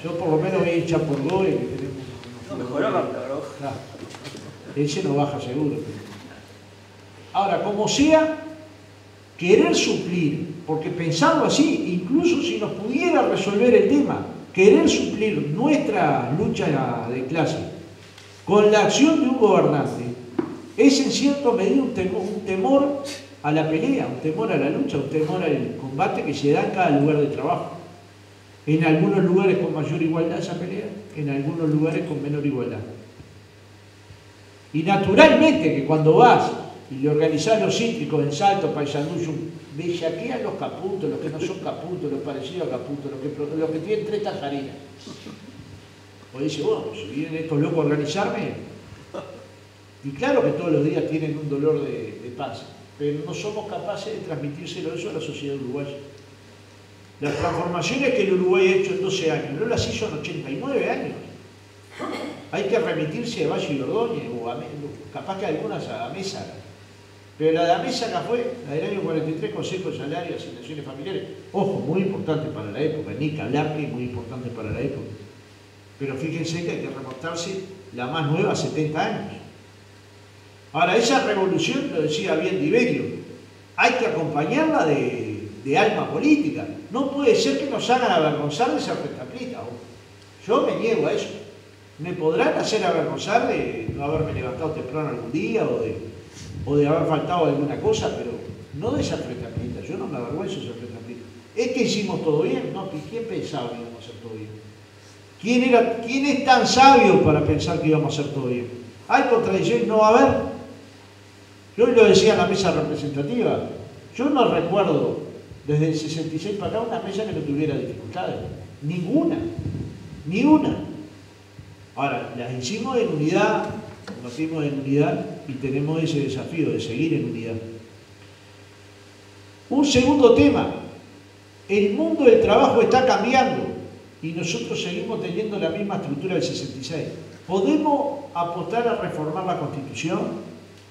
Yo por lo menos voy a echar por Goe, que tenemos... No, mejoró Ramla, bro. Claro. Ese no baja seguro. Ahora, como sea, querer suplir, porque pensarlo así, incluso si nos pudiera resolver el tema, querer suplir nuestra lucha de clase con la acción de un gobernante, es en cierta medida un temor a la pelea, un temor a la lucha, un temor al combate que se da en cada lugar de trabajo. En algunos lugares con mayor igualdad esa pelea, en algunos lugares con menor igualdad. Y naturalmente que cuando vas y le organizás los cítricos en Salto, Paysandú, bellaquean los caputos, los que no son caputos, los parecidos a caputos, los que tienen 3 tajarinas. O dice, bueno, si vienen estos locos a organizarme, y claro que todos los días tienen un dolor de panza, pero no somos capaces de transmitírselo eso a la sociedad uruguaya. Las transformaciones que el Uruguay ha hecho en 12 años, no las hizo en 89 años. Hay que remitirse a Valle y Ordóñez, o capaz que algunas a Mesa. Pero la de Amésaga fue, la del año 43, Consejo de Salario y Asignaciones Familiares. Ojo, muy importante para la época, ni que hablar que muy importante para la época. Pero fíjense que hay que remontarse la más nueva a 70 años. Ahora, esa revolución, lo decía bien Diverio, hay que acompañarla de alma política. No puede ser que nos hagan avergonzar de ser prestaplista. Yo me niego a eso. Me podrán hacer avergonzar de no haberme levantado temprano algún día o de haber faltado alguna cosa, pero no de ser prestaplista. Yo no me avergüenzo de ser prestaplista. ¿Es que hicimos todo bien? No, ¿quién pensaba que íbamos a hacer todo bien? ¿Quién es tan sabio para pensar que íbamos a hacer todo bien? ¿Hay contradicciones? No va a haber. Yo lo decía en la mesa representativa. Yo no recuerdo desde el 66 para acá una mesa que no tuviera dificultades. Ninguna. Ni una. Ahora, las hicimos en unidad, combatimos en unidad y tenemos ese desafío de seguir en unidad. Un segundo tema. El mundo del trabajo está cambiando. y nosotros seguimos teniendo la misma estructura del 66. Podemos apostar a reformar la Constitución,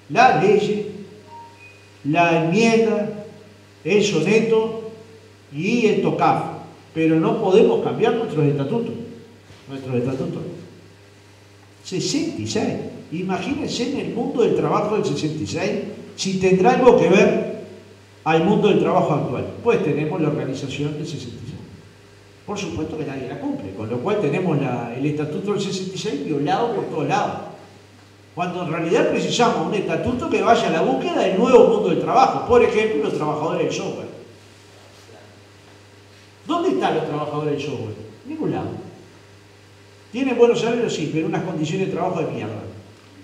la ley, la enmienda, el soneto y el TOCAF, pero no podemos cambiar nuestros estatutos. 66. Imagínense en el mundo del trabajo del 66 si tendrá algo que ver al mundo del trabajo actual. Pues tenemos la organización del 66. Por supuesto que nadie la cumple, con lo cual tenemos el estatuto del 66 violado por todos lados. Cuando en realidad precisamos un estatuto que vaya a la búsqueda del nuevo mundo del trabajo. Por ejemplo, los trabajadores del software. ¿Dónde están los trabajadores del software? En ningún lado. ¿Tienen buenos salarios? Sí, pero unas condiciones de trabajo de mierda.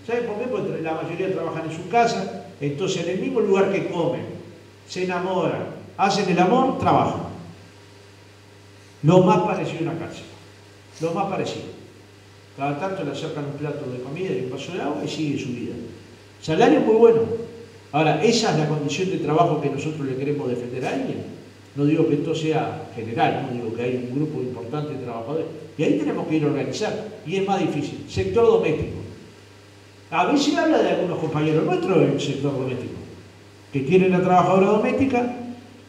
¿Saben por qué? Porque la mayoría trabajan en su casa, entonces en el mismo lugar que comen, se enamoran, hacen el amor, trabajan. Lo más parecido a una cárcel. Lo más parecido. Cada tanto le acercan un plato de comida y un vaso de agua y sigue su vida. Salario muy bueno. Ahora, esa es la condición de trabajo que nosotros le queremos defender a alguien. No digo que esto sea general, no digo que hay un grupo importante de trabajadores. Y ahí tenemos que ir a organizar. Y es más difícil. Sector doméstico. A veces habla de algunos compañeros nuestros del sector doméstico, que tienen la trabajadora doméstica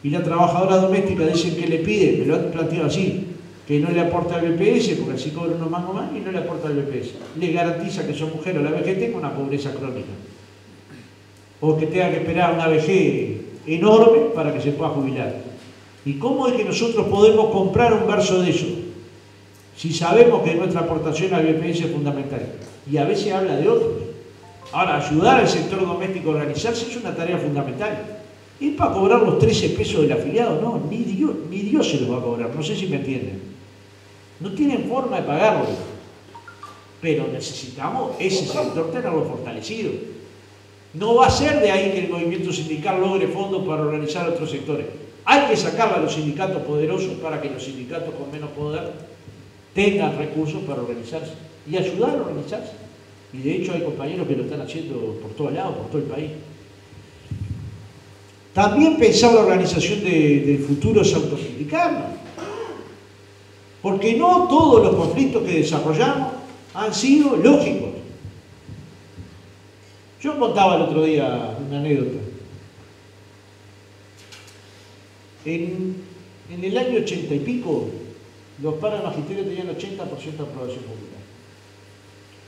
y la trabajadora doméstica dicen que le pide, me lo han planteado así, que no le aporta el BPS, porque así cobra unos más nomás, y no le aporta el BPS. Le garantiza que son mujeres o la vejez tenga una pobreza crónica. O que tenga que esperar una vejez enorme para que se pueda jubilar. ¿Y cómo es que nosotros podemos comprar un verso de eso? Si sabemos que nuestra aportación al BPS es fundamental. Y a veces habla de otros. Ahora, ayudar al sector doméstico a organizarse es una tarea fundamental. ¿Es para cobrar los 13 pesos del afiliado? No, ni Dios se los va a cobrar. No sé si me entienden. No tienen forma de pagarlo. Pero necesitamos ese sector tenerlo fortalecido. No va a ser de ahí que el movimiento sindical logre fondos para organizar otros sectores. Hay que sacarle a los sindicatos poderosos para que los sindicatos con menos poder tengan recursos para organizarse y ayudar a organizarse. Y de hecho hay compañeros que lo están haciendo por todos lados, por todo el país. También pensar la organización de futuros autosindicatos. Porque no todos los conflictos que desarrollamos han sido lógicos. Yo contaba el otro día una anécdota. En el año 80 y pico, los paros magisterios tenían 80% de aprobación popular.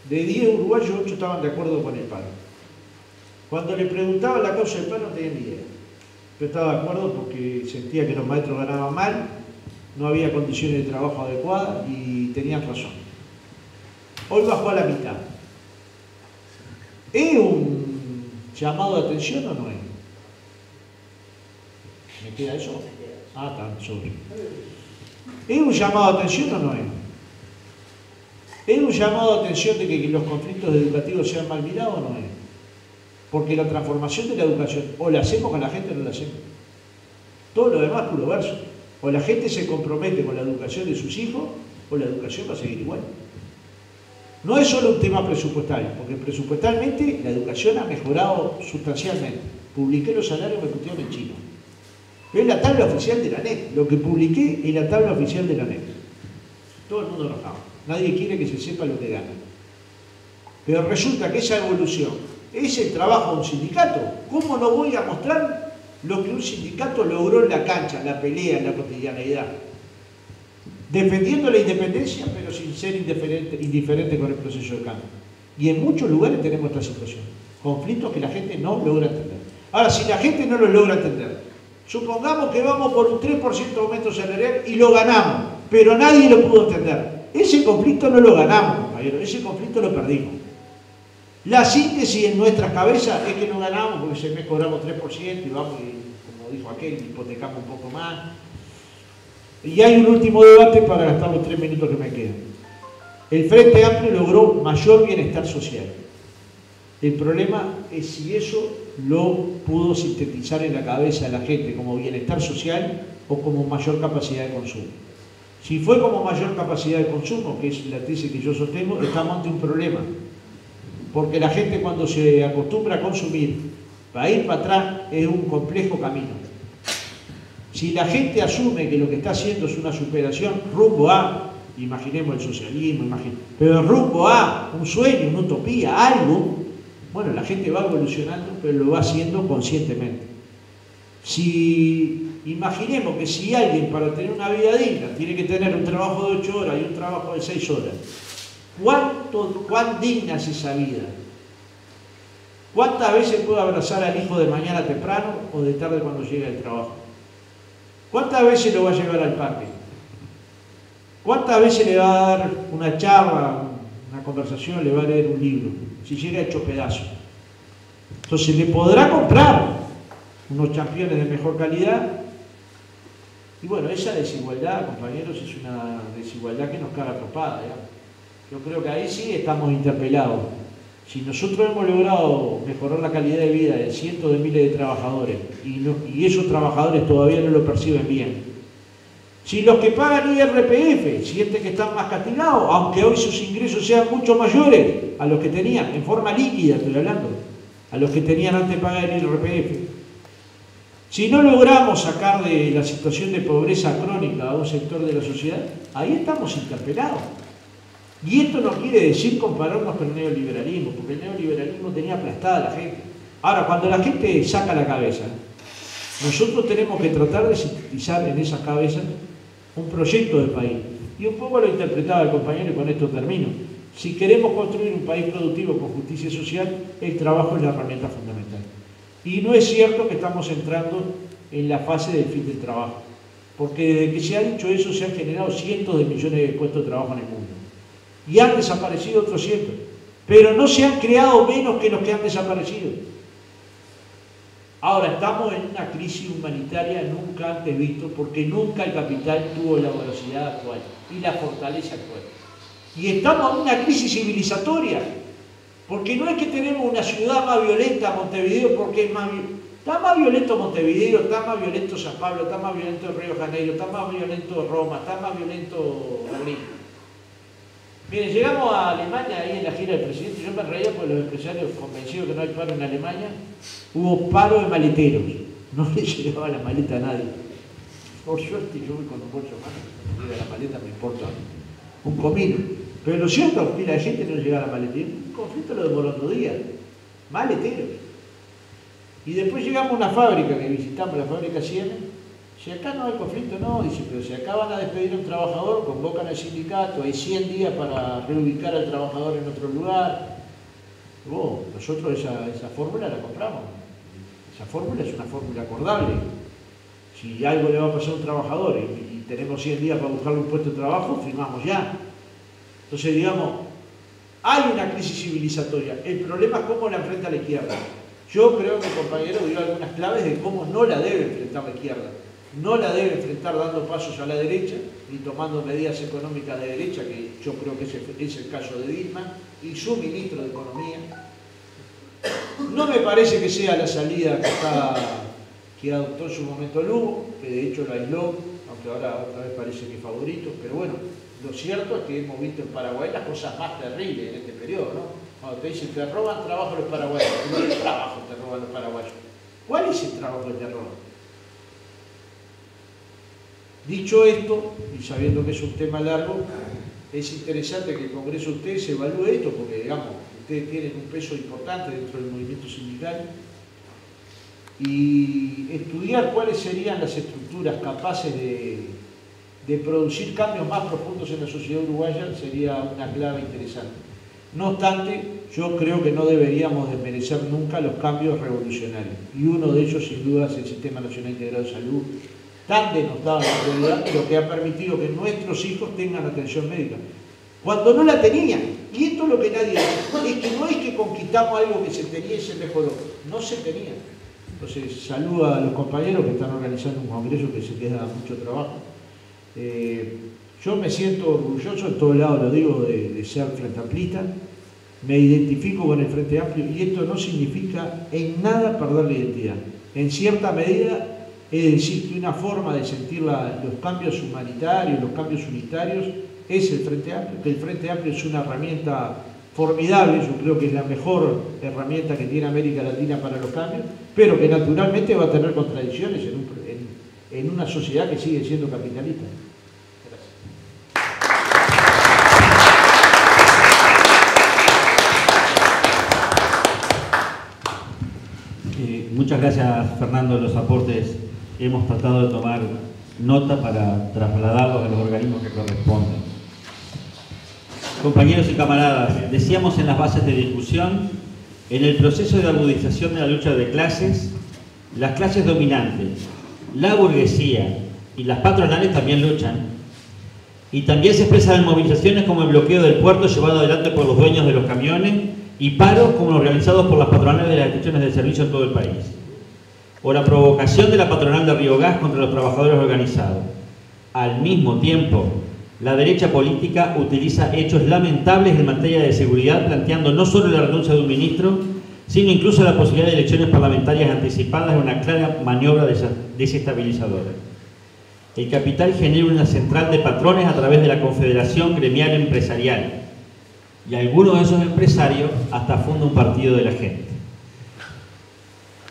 De 10 uruguayos, 8 estaban de acuerdo con el paro. Cuando le preguntaba la causa del paro, no tenían ni idea. Yo estaba de acuerdo porque sentía que los maestros ganaban mal, no había condiciones de trabajo adecuadas y tenían razón. Hoy bajó a la mitad. ¿Es un llamado de atención o no es? ¿Me queda eso? Ah, está, sobre. ¿Es un llamado de atención o no es? ¿Es un llamado de atención de que los conflictos educativos sean mal mirados o no es? Porque la transformación de la educación, o la hacemos con la gente o no la hacemos. Todo lo demás es puro verso. O la gente se compromete con la educación de sus hijos, o la educación va a seguir igual. No es solo un tema presupuestario, porque presupuestalmente la educación ha mejorado sustancialmente. Publiqué los salarios que pusieron en China. Es la tabla oficial de la ANEC. Lo que publiqué es la tabla oficial de la ANEC. Todo el mundo enojado. Nadie quiere que se sepa lo que gana. Pero resulta que esa evolución es el trabajo de un sindicato. ¿Cómo no voy a mostrar lo que un sindicato logró en la cancha, en la pelea, en la cotidianeidad? Defendiendo la independencia, pero sin ser indiferente con el proceso de cambio. Y en muchos lugares tenemos esta situación. Conflictos que la gente no logra entender. Ahora, si la gente no lo logra entender, supongamos que vamos por un 3% de aumento salarial y lo ganamos, pero nadie lo pudo entender. Ese conflicto no lo ganamos, compañero, ese conflicto lo perdimos. La síntesis en nuestras cabezas es que no ganamos porque ese mes cobramos 3% y vamos, y, como dijo aquel, hipotecamos un poco más. Y hay un último debate para gastar los 3 minutos que me quedan. El Frente Amplio logró mayor bienestar social. El problema es si eso lo pudo sintetizar en la cabeza de la gente como bienestar social o como mayor capacidad de consumo. Si fue como mayor capacidad de consumo, que es la tesis que yo sostengo, estamos ante un problema. Porque la gente cuando se acostumbra a consumir, para ir para atrás es un complejo camino. Si la gente asume que lo que está haciendo es una superación rumbo a imaginemos el socialismo, pero rumbo a un sueño, una utopía, algo, bueno, la gente va evolucionando, pero lo va haciendo conscientemente. Si imaginemos que si alguien para tener una vida digna tiene que tener un trabajo de 8 horas y un trabajo de 6 horas, ¿cuán digna es esa vida? ¿Cuántas veces puede abrazar al hijo de mañana temprano o de tarde cuando llega al trabajo? ¿Cuántas veces lo va a llevar al parque? ¿Cuántas veces le va a dar una charla, una conversación, le va a leer un libro? Si llega hecho pedazos. Entonces le podrá comprar unos championes de mejor calidad. Y bueno, esa desigualdad, compañeros, es una desigualdad que nos caga tropada, ¿ya? Yo creo que ahí sí estamos interpelados. Si nosotros hemos logrado mejorar la calidad de vida de cientos de miles de trabajadores y esos trabajadores todavía no lo perciben bien, si los que pagan IRPF sienten que están más castigados, aunque hoy sus ingresos sean mucho mayores a los que tenían, en forma líquida estoy hablando, a los que tenían antes de pagar el IRPF, si no logramos sacar de la situación de pobreza crónica a un sector de la sociedad, ahí estamos interpelados. Y esto no quiere decir compararnos con el neoliberalismo, porque el neoliberalismo tenía aplastada a la gente. Ahora, cuando la gente saca la cabeza, nosotros tenemos que tratar de sintetizar en esas cabezas un proyecto de país. Y un poco lo interpretaba el compañero y con esto termino. Si queremos construir un país productivo con justicia social, el trabajo es la herramienta fundamental. Y no es cierto que estamos entrando en la fase del fin del trabajo, porque desde que se ha dicho eso se han generado cientos de millones de puestos de trabajo en el mundo. Y han desaparecido otros cientos, pero no se han creado menos que los que han desaparecido. Ahora estamos en una crisis humanitaria nunca antes visto, porque nunca el capital tuvo la velocidad actual y la fortaleza actual. Y estamos en una crisis civilizatoria, porque no es que tenemos una ciudad más violenta, Montevideo, porque es más violenta. Está más violento Montevideo, está más violento San Pablo, está más violento Río de Janeiro, está más violento Roma, está más violento Berlín. Miren, llegamos a Alemania ahí en la gira del presidente. Yo me reía porque los empresarios convencidos que no hay paro en Alemania, hubo paro de maleteros. No le llegaba la maleta a nadie. Por suerte yo voy con un bolso más, no me llega la maleta, me importa un comino. Pero lo cierto es que la gente no llegaba a la maleta. Un conflicto lo demoró 2 días. Maleteros. Y después llegamos a una fábrica que visitamos, la fábrica Siemens. Si acá no hay conflicto, no, dice, pero si acá van a despedir a un trabajador, convocan al sindicato, hay 100 días para reubicar al trabajador en otro lugar. Nosotros esa fórmula la compramos. Esa fórmula es una fórmula acordable. Si algo le va a pasar a un trabajador y tenemos 100 días para buscarle un puesto de trabajo, firmamos ya. Entonces, digamos, hay una crisis civilizatoria. El problema es cómo la enfrenta la izquierda. Yo creo que el compañero dio algunas claves de cómo no la debe enfrentar la izquierda. No la debe enfrentar dando pasos a la derecha ni tomando medidas económicas de derecha, que yo creo que es el caso de Dilma y su ministro de Economía. No me parece que sea la salida que adoptó en su momento Lugo, que de hecho lo aisló, aunque ahora otra vez parece que es favorito, pero bueno, lo cierto es que hemos visto en Paraguay las cosas más terribles en este periodo, ¿no? Cuando te dicen que roban trabajo los paraguayos, ¿qué trabajo te roban los paraguayos? ¿Cuál es el trabajo que te roban? Dicho esto, y sabiendo que es un tema largo, es interesante que el Congreso de ustedes evalúe esto, porque digamos, ustedes tienen un peso importante dentro del movimiento sindical, y estudiar cuáles serían las estructuras capaces de producir cambios más profundos en la sociedad uruguaya sería una clave interesante. No obstante, yo creo que no deberíamos desmerecer nunca los cambios revolucionarios, y uno de ellos sin duda es el Sistema Nacional Integrado de Salud, tan denostado en la realidad, lo que ha permitido que nuestros hijos tengan atención médica, cuando no la tenían. Y esto es lo que nadie dice, es que no es que conquistamos algo que se tenía y se mejoró, no se tenía. Entonces, saludo a los compañeros que están organizando un congreso que se queda mucho trabajo. Yo me siento orgulloso, en todos lados lo digo, de ser frente amplista, me identifico con el Frente Amplio y esto no significa en nada perder la identidad. En cierta medida, es decir, que una forma de sentir los cambios humanitarios, los cambios unitarios, es el Frente Amplio, que el Frente Amplio es una herramienta formidable, yo creo que es la mejor herramienta que tiene América Latina para los cambios, pero que naturalmente va a tener contradicciones en una sociedad que sigue siendo capitalista. Gracias. muchas gracias, Fernando, de los aportes. Hemos tratado de tomar nota para trasladarlos a los organismos que corresponden. Compañeros y camaradas, decíamos en las bases de discusión, en el proceso de agudización de la lucha de clases, las clases dominantes, la burguesía y las patronales también luchan, y también se expresan en movilizaciones como el bloqueo del puerto llevado adelante por los dueños de los camiones y paros como los organizados por las patronales de las estaciones de servicio en todo el país, o la provocación de la patronal de Río Gas contra los trabajadores organizados. Al mismo tiempo, la derecha política utiliza hechos lamentables en materia de seguridad, planteando no solo la renuncia de un ministro, sino incluso la posibilidad de elecciones parlamentarias anticipadas en una clara maniobra desestabilizadora. El capital genera una central de patrones a través de la Confederación Gremial Empresarial, y algunos de esos empresarios hasta funda un partido de la gente.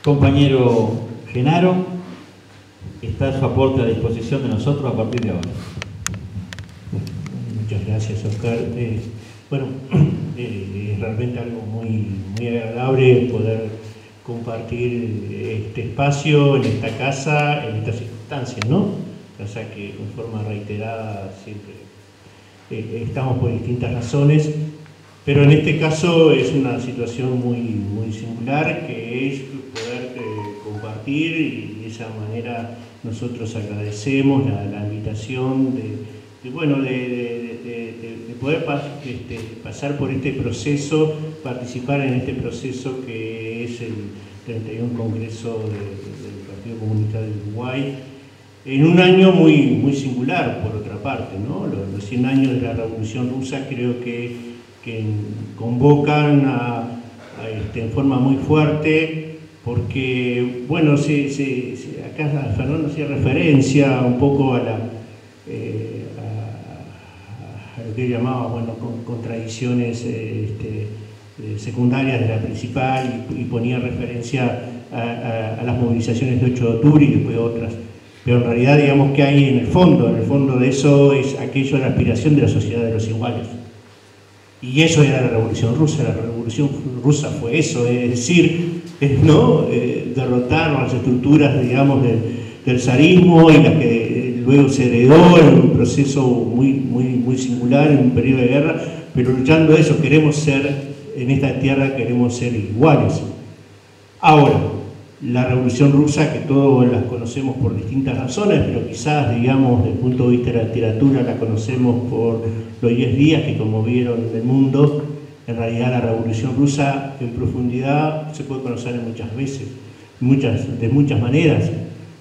Compañero Genaro, está su aporte a disposición de nosotros a partir de ahora. Muchas gracias, Oscar. Bueno, es realmente algo muy agradable poder compartir este espacio en esta casa, en estas circunstancias, ¿no? Casa que en forma reiterada siempre estamos por distintas razones, pero en este caso es una situación muy singular, que es poder compartir, y de esa manera nosotros agradecemos la invitación de poder pasar por este proceso, participar en este proceso que es el 31 Congreso del Partido Comunista del Uruguay, en un año muy singular, por otra parte, ¿no? Los 100 años de la Revolución Rusa creo que convocan en forma muy fuerte, porque, bueno, acá Fernando hacía referencia un poco a lo que llamaba, bueno, contradicciones secundarias de la principal, y ponía referencia a las movilizaciones de 8 de octubre y después otras. Pero en realidad, digamos, que hay en el fondo de eso es aquello de la aspiración de la sociedad de los iguales. Y eso era la Revolución Rusa. La Revolución Rusa fue eso, es decir, ¿no? Derrotar las estructuras, digamos, del zarismo, y las que luego se heredó en un proceso muy singular, en un periodo de guerra, pero luchando eso, queremos ser, en esta tierra queremos ser iguales. Ahora, la Revolución Rusa, que todos las conocemos por distintas razones, pero quizás, digamos, desde el punto de vista de la literatura, la conocemos por los 10 días que conmovieron el mundo. En realidad, la Revolución Rusa en profundidad se puede conocer en de muchas maneras,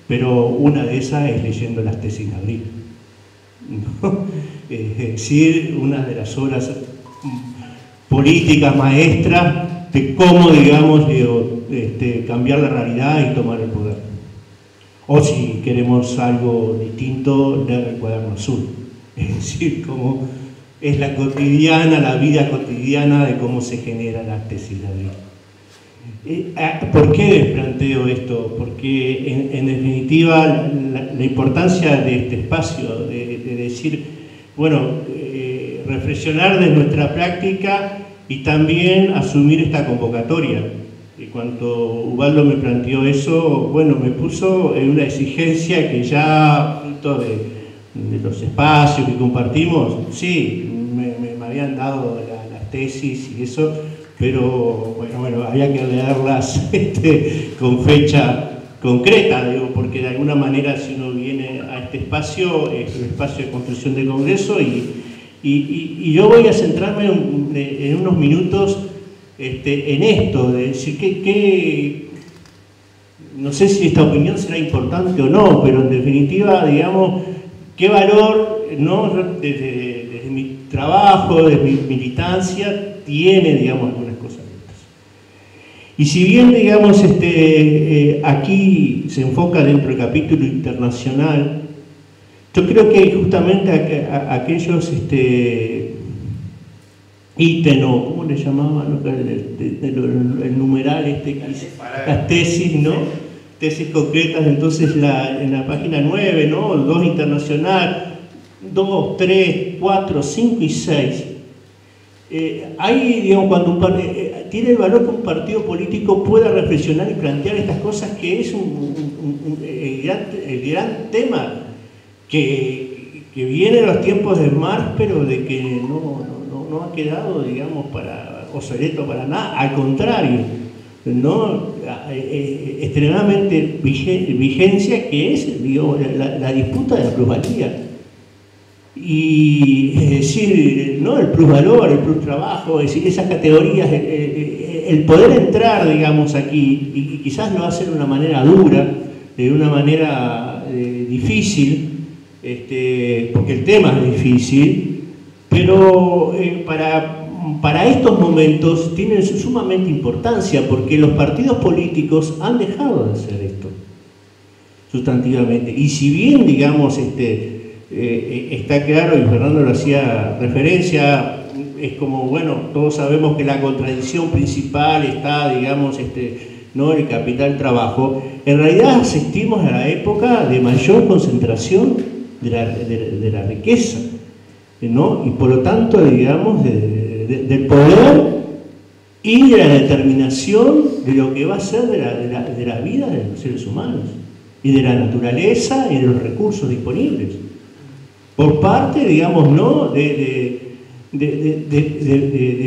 pero una de esas es leyendo las tesis de Abril, ¿no? Es decir, una de las obras políticas maestras de cómo, digamos, cambiar la realidad y tomar el poder. O si queremos algo distinto, leer el Cuaderno Azul. Es decir, cómo es la vida cotidiana de cómo se generan las tesis de Abril. ¿Por qué les planteo esto? Porque en definitiva la importancia de este espacio, de decir, bueno, reflexionar de nuestra práctica y también asumir esta convocatoria. Y cuando Ubaldo me planteó eso, bueno, me puso en una exigencia que ya, fruto de los espacios que compartimos, sí, me habían dado las tesis y eso, pero bueno, había que leerlas con fecha concreta, digo, porque de alguna manera si uno viene a este espacio, es un espacio de construcción del Congreso, y yo voy a centrarme en unos minutos en esto, de decir que no sé si esta opinión será importante o no, pero en definitiva, digamos, qué valor, ¿no? Desde mi trabajo, desde mi militancia, tiene, digamos, algunas cosas de estas. Y si bien, digamos, aquí se enfoca dentro del capítulo internacional, yo creo que justamente aquellos ítems, ¿cómo le llamaban? El numeral, las tesis, ¿no? Tesis concretas, entonces en la página 9, ¿no? 2 internacional, 2, 3, 4, 5 y 6, hay, digamos, cuando tiene el valor que un partido político pueda reflexionar y plantear estas cosas, que es el gran tema que viene en los tiempos de Marx, pero de que no ha quedado, digamos, obsoleto para nada, al contrario, ¿no? Extremadamente vigencia, que es, digo, la disputa de la plusvalía. Y es decir, ¿no? El plusvalor, el plustrabajo, es decir, esas categorías, el poder entrar, digamos, aquí, y quizás lo hace de una manera dura, de una manera difícil, porque el tema es difícil, pero para estos momentos tienen sumamente importancia, porque los partidos políticos han dejado de hacer esto, sustantivamente. Y si bien, digamos, está claro, y Fernando lo hacía referencia, es como, bueno, todos sabemos que la contradicción principal está, digamos, ¿no? El capital trabajo. En realidad asistimos a la época de mayor concentración de la riqueza, ¿no? Y por lo tanto, digamos, del poder y de la determinación de lo que va a ser de la vida de los seres humanos y de la naturaleza y de los recursos disponibles. Por parte, digamos, ¿no? de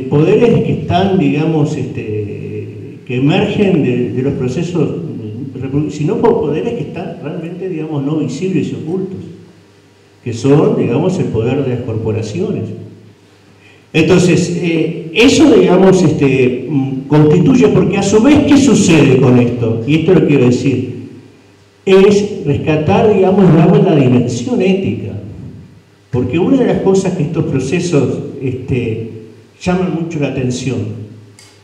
poderes que están, digamos, que emergen de los procesos, sino por poderes que están realmente, digamos, no visibles y ocultos, que son, digamos, el poder de las corporaciones. Entonces, eso, digamos, constituye, porque a su vez, ¿qué sucede con esto? Y esto lo quiero decir, es rescatar, digamos, la dimensión ética. Porque una de las cosas que estos procesos llaman mucho la atención,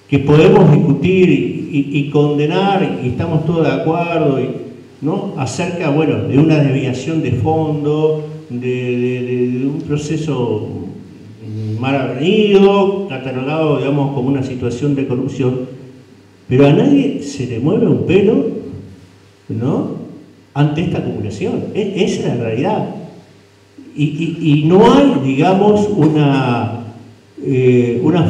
que podemos discutir y condenar, y estamos todos de acuerdo, ¿no? Acerca, bueno, de una desviación de fondo, de un proceso mal avenido, catalogado, digamos, como una situación de corrupción, pero a nadie se le mueve un pelo, ¿no? Ante esta acumulación. Esa es la realidad. Y no hay, digamos, una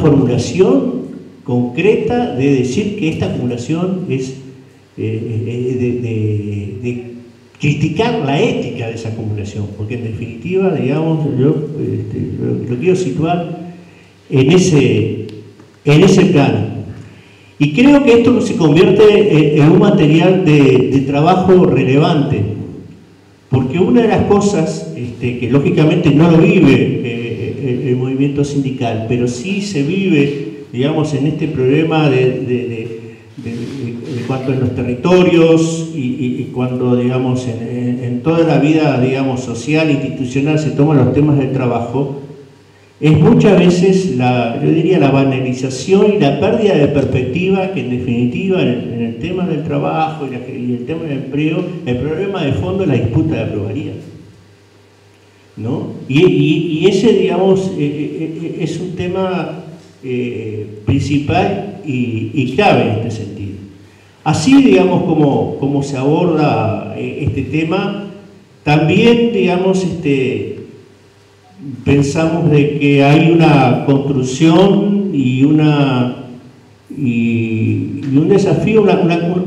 formulación concreta de decir que esta acumulación es de criticar la ética de esa acumulación, porque en definitiva, digamos, yo lo quiero situar en ese plano. Y creo que esto se convierte en un material de trabajo relevante, porque una de las cosas que lógicamente no lo vive el movimiento sindical, pero sí se vive, digamos, en este problema de cuanto en los territorios y cuando, digamos, en toda la vida, digamos, social e institucional se toman los temas del trabajo, es muchas veces, yo diría, la banalización y la pérdida de perspectiva que, en definitiva, en el tema del trabajo y el tema del empleo, el problema de fondo es la disputa de la plusvalía, ¿no? Y ese, digamos, es un tema principal y clave en este sentido. Así, digamos, como se aborda este tema, también, digamos, pensamos de que hay una construcción y un desafío,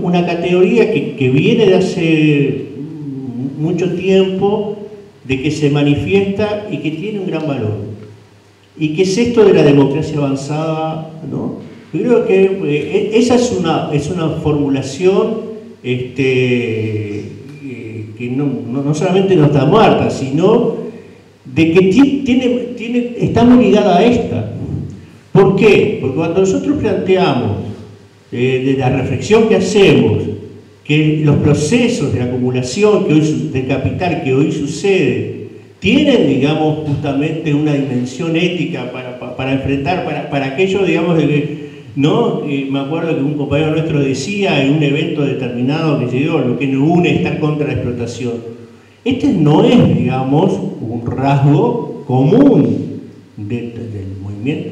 una categoría que viene de hace mucho tiempo, de que se manifiesta y que tiene un gran valor. ¿Y qué es esto de la democracia avanzada, ¿no? Yo creo que esa es una formulación que no solamente no está muerta, sino de que está muy ligada a esta. ¿Por qué? Porque cuando nosotros planteamos de la reflexión que hacemos, que los procesos de acumulación de capital que hoy sucede tienen, digamos, justamente una dimensión ética para enfrentar, para aquello, digamos, ¿no? Me acuerdo que un compañero nuestro decía en un evento determinado que llegó, lo que nos une es estar contra la explotación. Este no es, digamos, un rasgo común del movimiento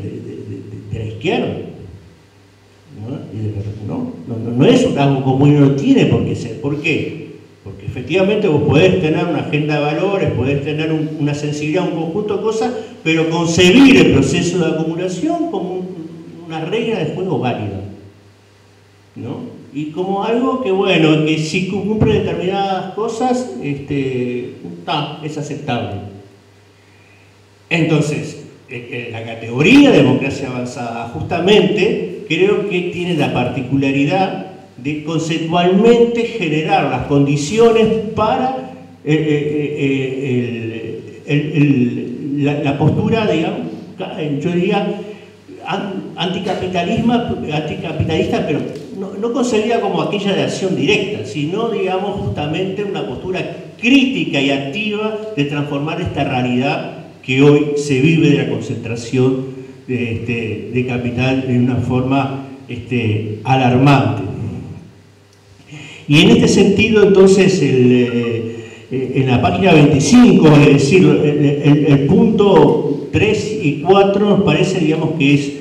de la izquierda. ¿No? No es un rasgo común y no tiene por qué ser. ¿Por qué? Porque efectivamente vos podés tener una agenda de valores, podés tener una sensibilidad, un conjunto de cosas, pero concebir el proceso de acumulación como una regla de juego válida, ¿no? Y como algo que, bueno, que si cumple determinadas cosas, es aceptable. Entonces, la categoría de democracia avanzada, justamente, creo que tiene la particularidad de conceptualmente generar las condiciones para la postura, digamos, yo diría, anticapitalista, pero no concebida como aquella de acción directa, sino, digamos, justamente una postura crítica y activa de transformar esta realidad que hoy se vive de la concentración de capital de una forma alarmante. Y en este sentido, entonces, en la página 25, es decir, el punto 3 y 4 nos parece, digamos, que es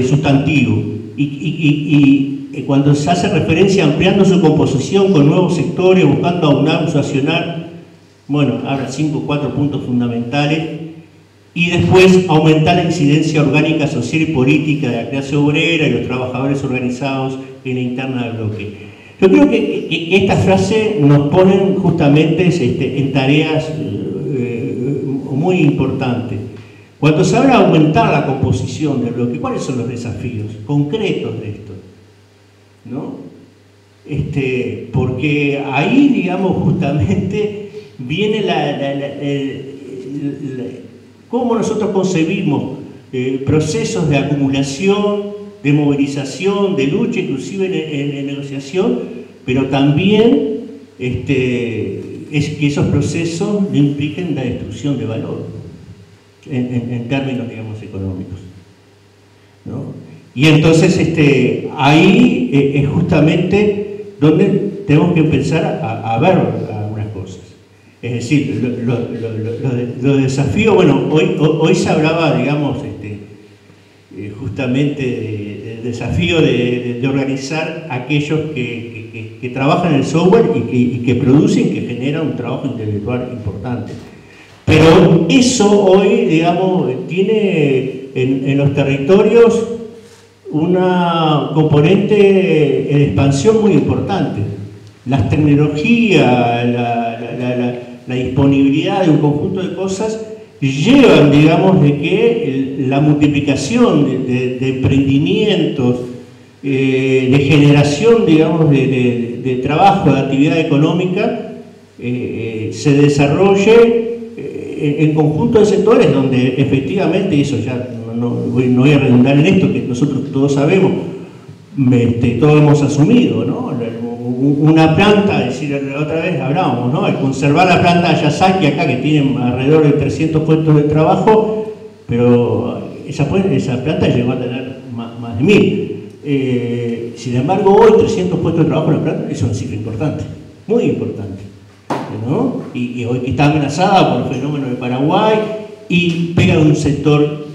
sustantivo. Y cuando se hace referencia ampliando su composición con nuevos sectores, buscando aunar, fusionar, bueno, habla 4 puntos fundamentales, y después aumentar la incidencia orgánica, social y política de la clase obrera y los trabajadores organizados en la interna del bloque. Yo creo que esta frase nos pone justamente en tareas muy importantes. Cuando se habla de aumentar la composición del bloque, ¿cuáles son los desafíos concretos de esto? ¿No? Porque ahí, digamos, justamente viene cómo nosotros concebimos procesos de acumulación, de movilización, de lucha, inclusive en negociación, pero también es que esos procesos no impliquen la destrucción de valor, en términos, digamos, económicos, ¿no? Y entonces ahí es justamente donde tenemos que empezar a ver algunas cosas. Es decir, los desafíos, bueno, hoy se hablaba, digamos, justamente del desafío de organizar aquellos que trabajan en el software y que producen, que generan un trabajo intelectual importante. Pero eso hoy, digamos, tiene en los territorios una componente de expansión muy importante. Las tecnologías, la disponibilidad de un conjunto de cosas llevan, digamos, de que la multiplicación de emprendimientos, de generación, digamos, de trabajo, de actividad económica, se desarrolle en conjunto de sectores donde efectivamente, y eso ya no voy a redundar en esto, que nosotros todos sabemos, todos hemos asumido, ¿no? Una planta, es decir, otra vez hablábamos, ¿no? El conservar la planta de Yasaki acá, que tiene alrededor de 300 puestos de trabajo, pero esa planta llegó a tener más de 1000. Sin embargo, hoy 300 puestos de trabajo en la planta es una cifra importante, muy importante, ¿no? Y hoy que está amenazada por el fenómeno de Paraguay y pega en un sector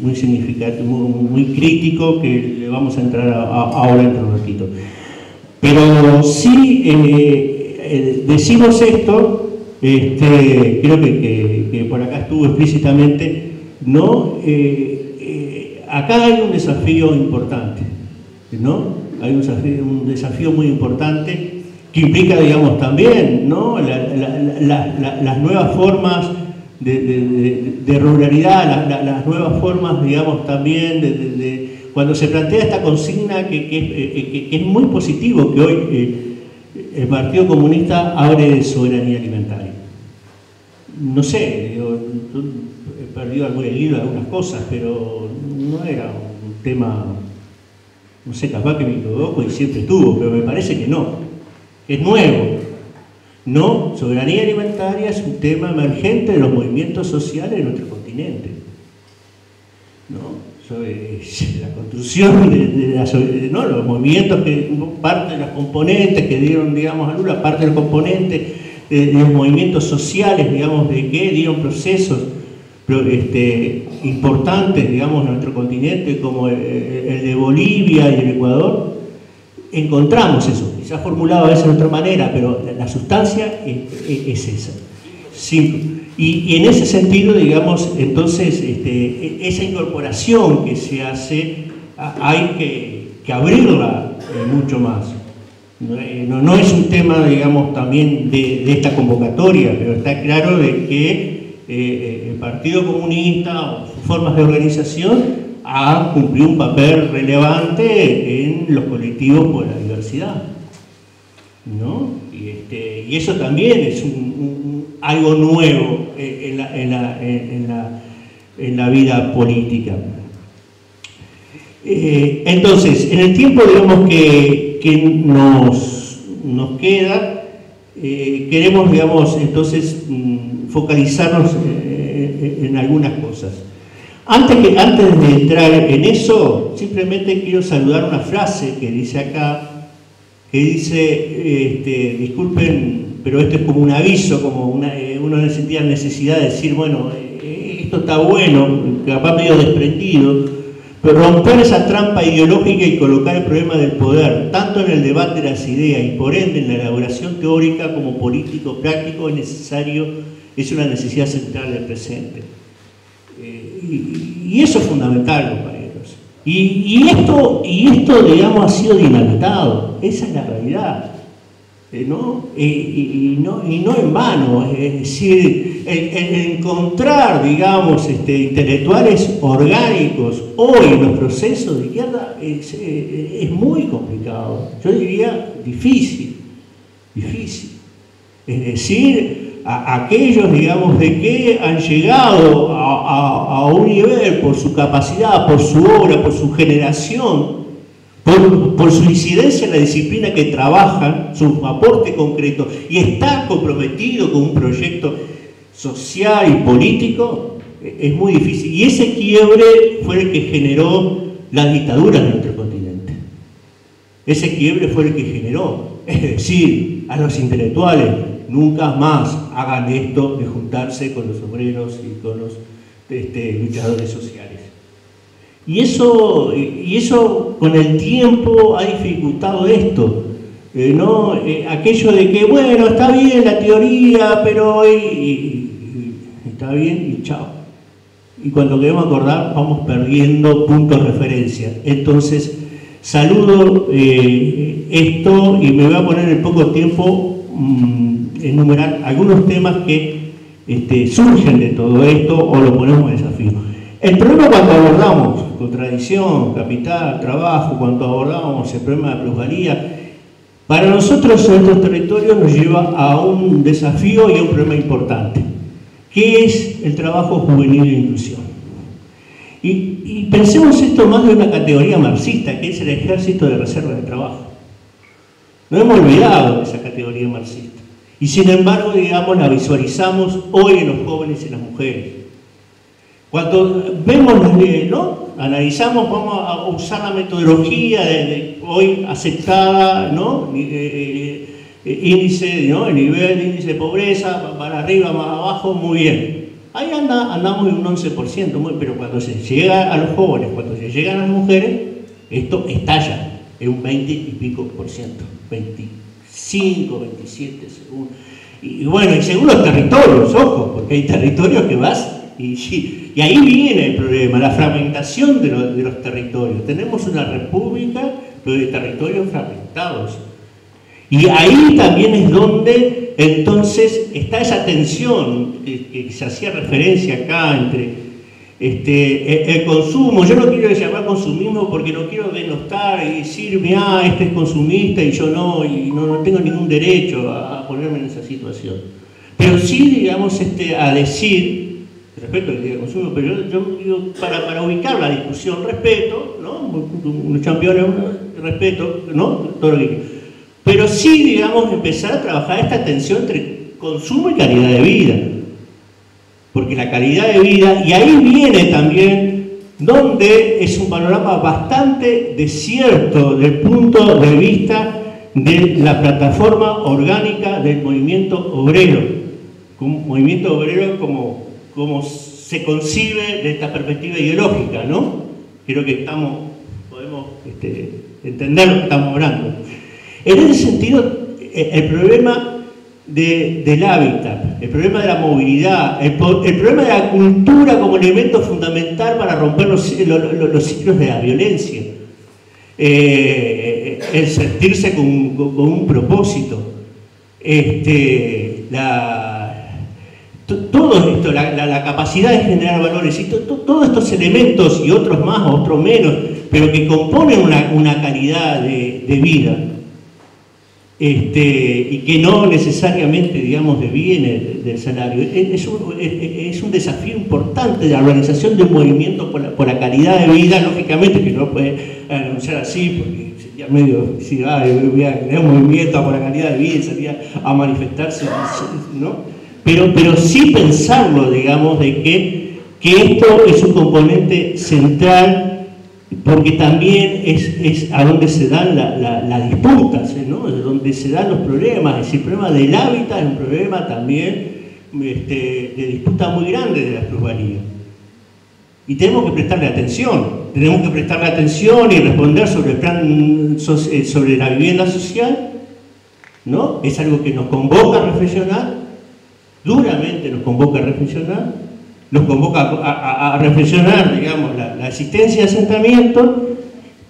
muy significativo, muy crítico, que le vamos a entrar ahora dentro de un ratito. Pero sí decimos esto, creo que por acá estuvo explícitamente, ¿no? Acá hay un desafío importante, ¿no? Hay un desafío muy importante que implica, digamos, también, ¿no? Las nuevas formas de ruralidad, las nuevas formas, digamos, también cuando se plantea esta consigna que es muy positivo que hoy el Partido Comunista hable de soberanía alimentaria. No sé, yo he perdido el hilo de algunas cosas, pero no era un tema, no sé, capaz que me equivoco y siempre estuvo, pero me parece que no, es nuevo. No, soberanía alimentaria es un tema emergente de los movimientos sociales de nuestro continente, ¿no? Sobre la construcción de los movimientos, que parte de los componentes que dieron, digamos, a Lula, parte del componente de los movimientos sociales, digamos, de que dieron procesos importantes, digamos, en nuestro continente, como el de Bolivia y el Ecuador, encontramos eso, quizás formulado a veces de otra manera, pero la sustancia es esa. Sí. Y en ese sentido, digamos, entonces, esa incorporación que se hace, hay que abrirla mucho más. No es un tema, digamos, también de esta convocatoria, pero está claro de que el Partido Comunista o sus formas de organización ha cumplido un papel relevante en los colectivos por la diversidad, ¿no? Y eso también es algo nuevo en la vida política. Entonces, en el tiempo, digamos, que nos queda, queremos, digamos, entonces focalizarnos en algunas cosas. Antes de entrar en eso, simplemente quiero saludar una frase que dice acá, que dice, disculpen, pero esto es como un aviso, como uno sentía necesidad de decir, bueno, esto está bueno, capaz medio desprendido, pero romper esa trampa ideológica y colocar el problema del poder, tanto en el debate de las ideas y por ende en la elaboración teórica como político, práctico, es una necesidad central del presente. Y eso es fundamental, compañeros. Y esto, digamos, ha sido dinamitado, esa es la realidad. ¿No? Y no en vano, es decir, el encontrar, digamos, intelectuales orgánicos hoy en los procesos de izquierda es muy complicado, yo diría difícil. Es decir, aquellos, digamos, de que han llegado a un nivel por su capacidad, por su obra, por su generación, por su incidencia en la disciplina que trabajan, su aporte concreto, y está comprometido con un proyecto social y político, es muy difícil. Y ese quiebre fue el que generó las dictaduras de nuestro continente. Ese quiebre fue el que generó, es decir, a los intelectuales, nunca más hagan esto de juntarse con los obreros y con los luchadores sociales. Y eso con el tiempo ha dificultado esto, ¿no? Aquello de que, bueno, está bien la teoría, pero está bien y chao. Y cuando queremos acordar, vamos perdiendo puntos de referencia. Entonces, saludo esto y me voy a poner en poco tiempo enumerar algunos temas que surgen de todo esto o lo ponemos en desafío. El problema cuando abordamos contradicción, capital, trabajo, cuando abordamos el problema de plusvalía, para nosotros en estos territorios nos lleva a un desafío y a un problema importante, que es el trabajo juvenil e inclusión. Y pensemos esto más de una categoría marxista, que es el ejército de reserva de trabajo. No hemos olvidado de esa categoría marxista. Y sin embargo, digamos, la visualizamos hoy en los jóvenes y en las mujeres. Cuando vemos, ¿no? Analizamos, vamos a usar la metodología de hoy aceptada, ¿no? Índice, ¿no? El nivel de índice de pobreza, para arriba, más abajo, muy bien. Ahí andamos en un 11%, pero cuando se llega a los jóvenes, cuando se llegan a las mujeres, esto estalla en un 20 y pico por ciento, 25, 27 según. Y bueno, y según los territorios, ojo, porque hay territorios que vas y ahí viene el problema, la fragmentación de los territorios. Tenemos una república, pero de territorios fragmentados. Y ahí también es donde entonces está esa tensión que se hacía referencia acá entre el consumo. Yo no quiero llamar consumismo porque no quiero denostar y decir, mira, este es consumista y yo no, y no tengo ningún derecho a ponerme en esa situación. Pero sí, digamos, a decir, respeto al de consumo, pero yo digo, para ubicar la discusión, respeto, ¿no? Unos campeones, respeto, ¿no? Todo lo que. Pero sí, digamos, empezar a trabajar esta tensión entre consumo y calidad de vida. Porque la calidad de vida, y ahí viene también donde es un panorama bastante desierto desde el punto de vista de la plataforma orgánica del movimiento obrero. Un movimiento obrero como se concibe de esta perspectiva ideológica, ¿no? Creo que podemos entender lo que estamos hablando. En ese sentido, el problema del hábitat, el problema de la movilidad, el problema de la cultura como elemento fundamental para romper los ciclos de la violencia, el sentirse con un propósito, todo esto, la capacidad de generar valores, y todos estos elementos y otros más, otros menos, pero que componen una calidad de vida, y que no necesariamente, digamos, deviene del salario. Es un desafío importante de la organización de un movimiento por la calidad de vida, lógicamente que no puede anunciar así, porque sería medio, si voy a crear un movimiento por la calidad de vida y salir a manifestarse, ¿no? Pero sí pensarlo, digamos, de que esto es un componente central, porque también es a donde se dan las disputas, ¿no? Es donde se dan los problemas. Es decir, el problema del hábitat es un problema también de disputa muy grande de la plusvalía. Y tenemos que prestarle atención y responder sobre el plan sobre la vivienda social, ¿no? Es algo que nos convoca a reflexionar, duramente nos convoca a reflexionar. Nos convoca a reflexionar, digamos, la existencia de asentamientos,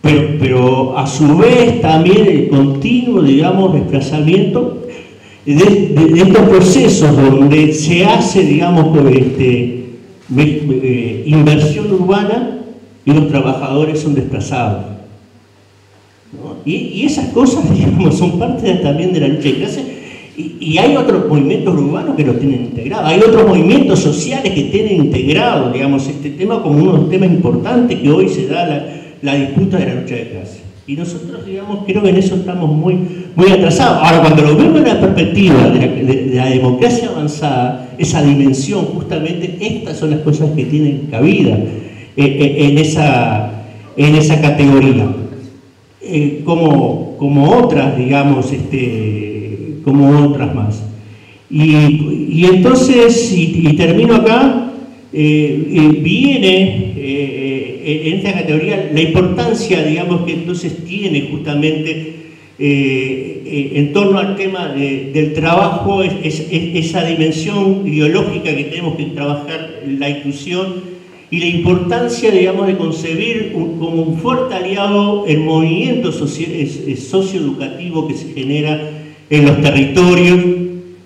pero a su vez también el continuo, digamos, desplazamiento de estos procesos donde se hace, digamos, inversión urbana y los trabajadores son desplazados, ¿no? Y esas cosas, digamos, son parte también de la lucha de clases. Y hay otros movimientos urbanos que lo tienen integrado, hay otros movimientos sociales que tienen integrado, digamos, este tema como uno de los temas importantes que hoy se da la disputa de la lucha de clases. Y nosotros, digamos, creo que en eso estamos muy atrasados. Ahora, cuando lo vemos en la perspectiva de la democracia avanzada, esa dimensión, justamente, estas son las cosas que tienen cabida en esa categoría. Como otras, digamos, como otras más. Y entonces, y termino acá, viene en esta categoría la importancia, digamos, que entonces tiene justamente en torno al tema del trabajo, esa dimensión ideológica que tenemos que trabajar, la inclusión y la importancia, digamos, de concebir como un fuerte aliado el movimiento socioeducativo que se genera en los territorios,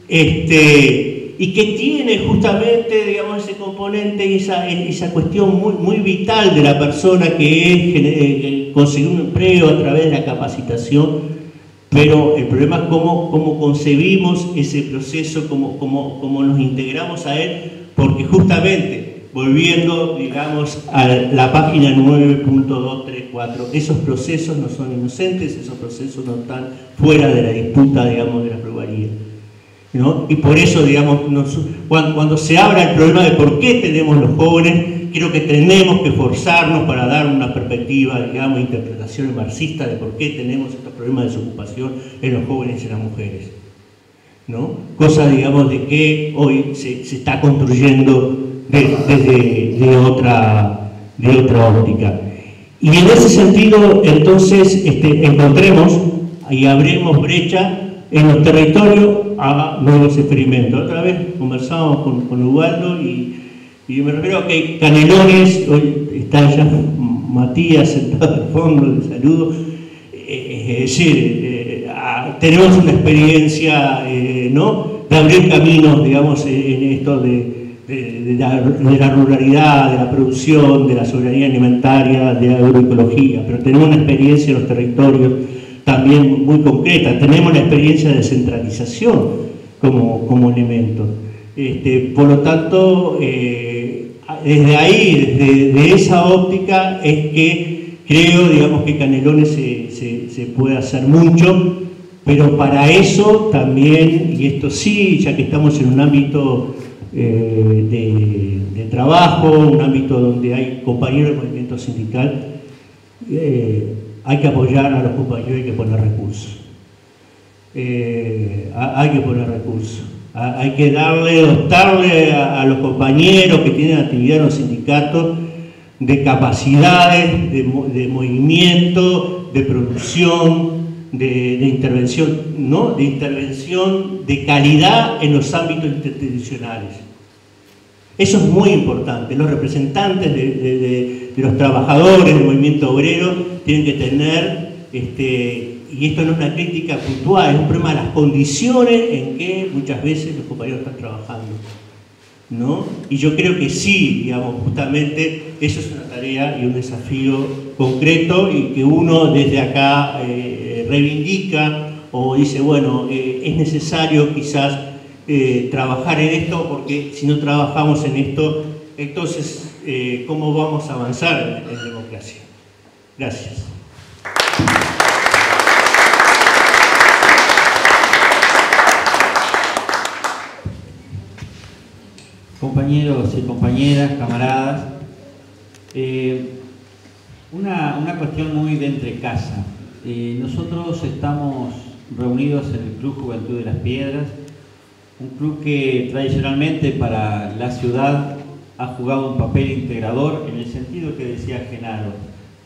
y que tiene justamente, digamos, ese componente y esa cuestión muy vital de la persona, que es conseguir un empleo a través de la capacitación. Pero el problema es cómo concebimos ese proceso, cómo nos integramos a él, porque justamente, volviendo, digamos, a la página 9.234, esos procesos no son inocentes, esos procesos no están fuera de la disputa, digamos, de la plusvalía, ¿no? Y por eso, digamos, cuando se habla el problema de por qué tenemos los jóvenes, creo que tenemos que esforzarnos para dar una perspectiva, digamos, interpretación marxista de por qué tenemos estos problemas de desocupación en los jóvenes y en las mujeres, ¿no? Cosa, digamos, de que hoy se está construyendo de otra óptica. Y en ese sentido, entonces, encontremos y abremos brecha en los territorios a nuevos experimentos. Otra vez conversamos con Ubaldo y me refiero a que Canelones, hoy está ya Matías sentado al fondo, le saludo, es decir, tenemos una experiencia, ¿no?, de abrir caminos, digamos, en esto de la ruralidad, de la producción, de la soberanía alimentaria, de la agroecología, pero tenemos una experiencia en los territorios también muy concreta, tenemos la experiencia de descentralización como elemento. Por lo tanto, desde ahí, desde esa óptica, es que creo, digamos, que Canelones se puede hacer mucho, pero para eso también, y esto sí, ya que estamos en un ámbito de trabajo, un ámbito donde hay compañeros del movimiento sindical, hay que apoyar a los compañeros, hay que poner recursos. Hay que poner recursos. Hay que dotarle a los compañeros que tienen actividad en los sindicatos de capacidades, de movimiento, de producción, de intervención, ¿no? De intervención de calidad en los ámbitos institucionales. Eso es muy importante. Los representantes de los trabajadores del movimiento obrero tienen que tener, y esto no es una crítica puntual, es un problema de las condiciones en que muchas veces los compañeros están trabajando, ¿no? Y yo creo que sí, digamos, justamente eso es una tarea y un desafío concreto y que uno desde acá reivindica o dice, bueno, es necesario quizás trabajar en esto, porque si no trabajamos en esto, entonces, ¿cómo vamos a avanzar en democracia? Gracias. Compañeros y compañeras, camaradas, una cuestión muy de entre casa. Nosotros estamos reunidos en el Club Juventud de las Piedras, un club que tradicionalmente para la ciudad ha jugado un papel integrador en el sentido que decía Genaro,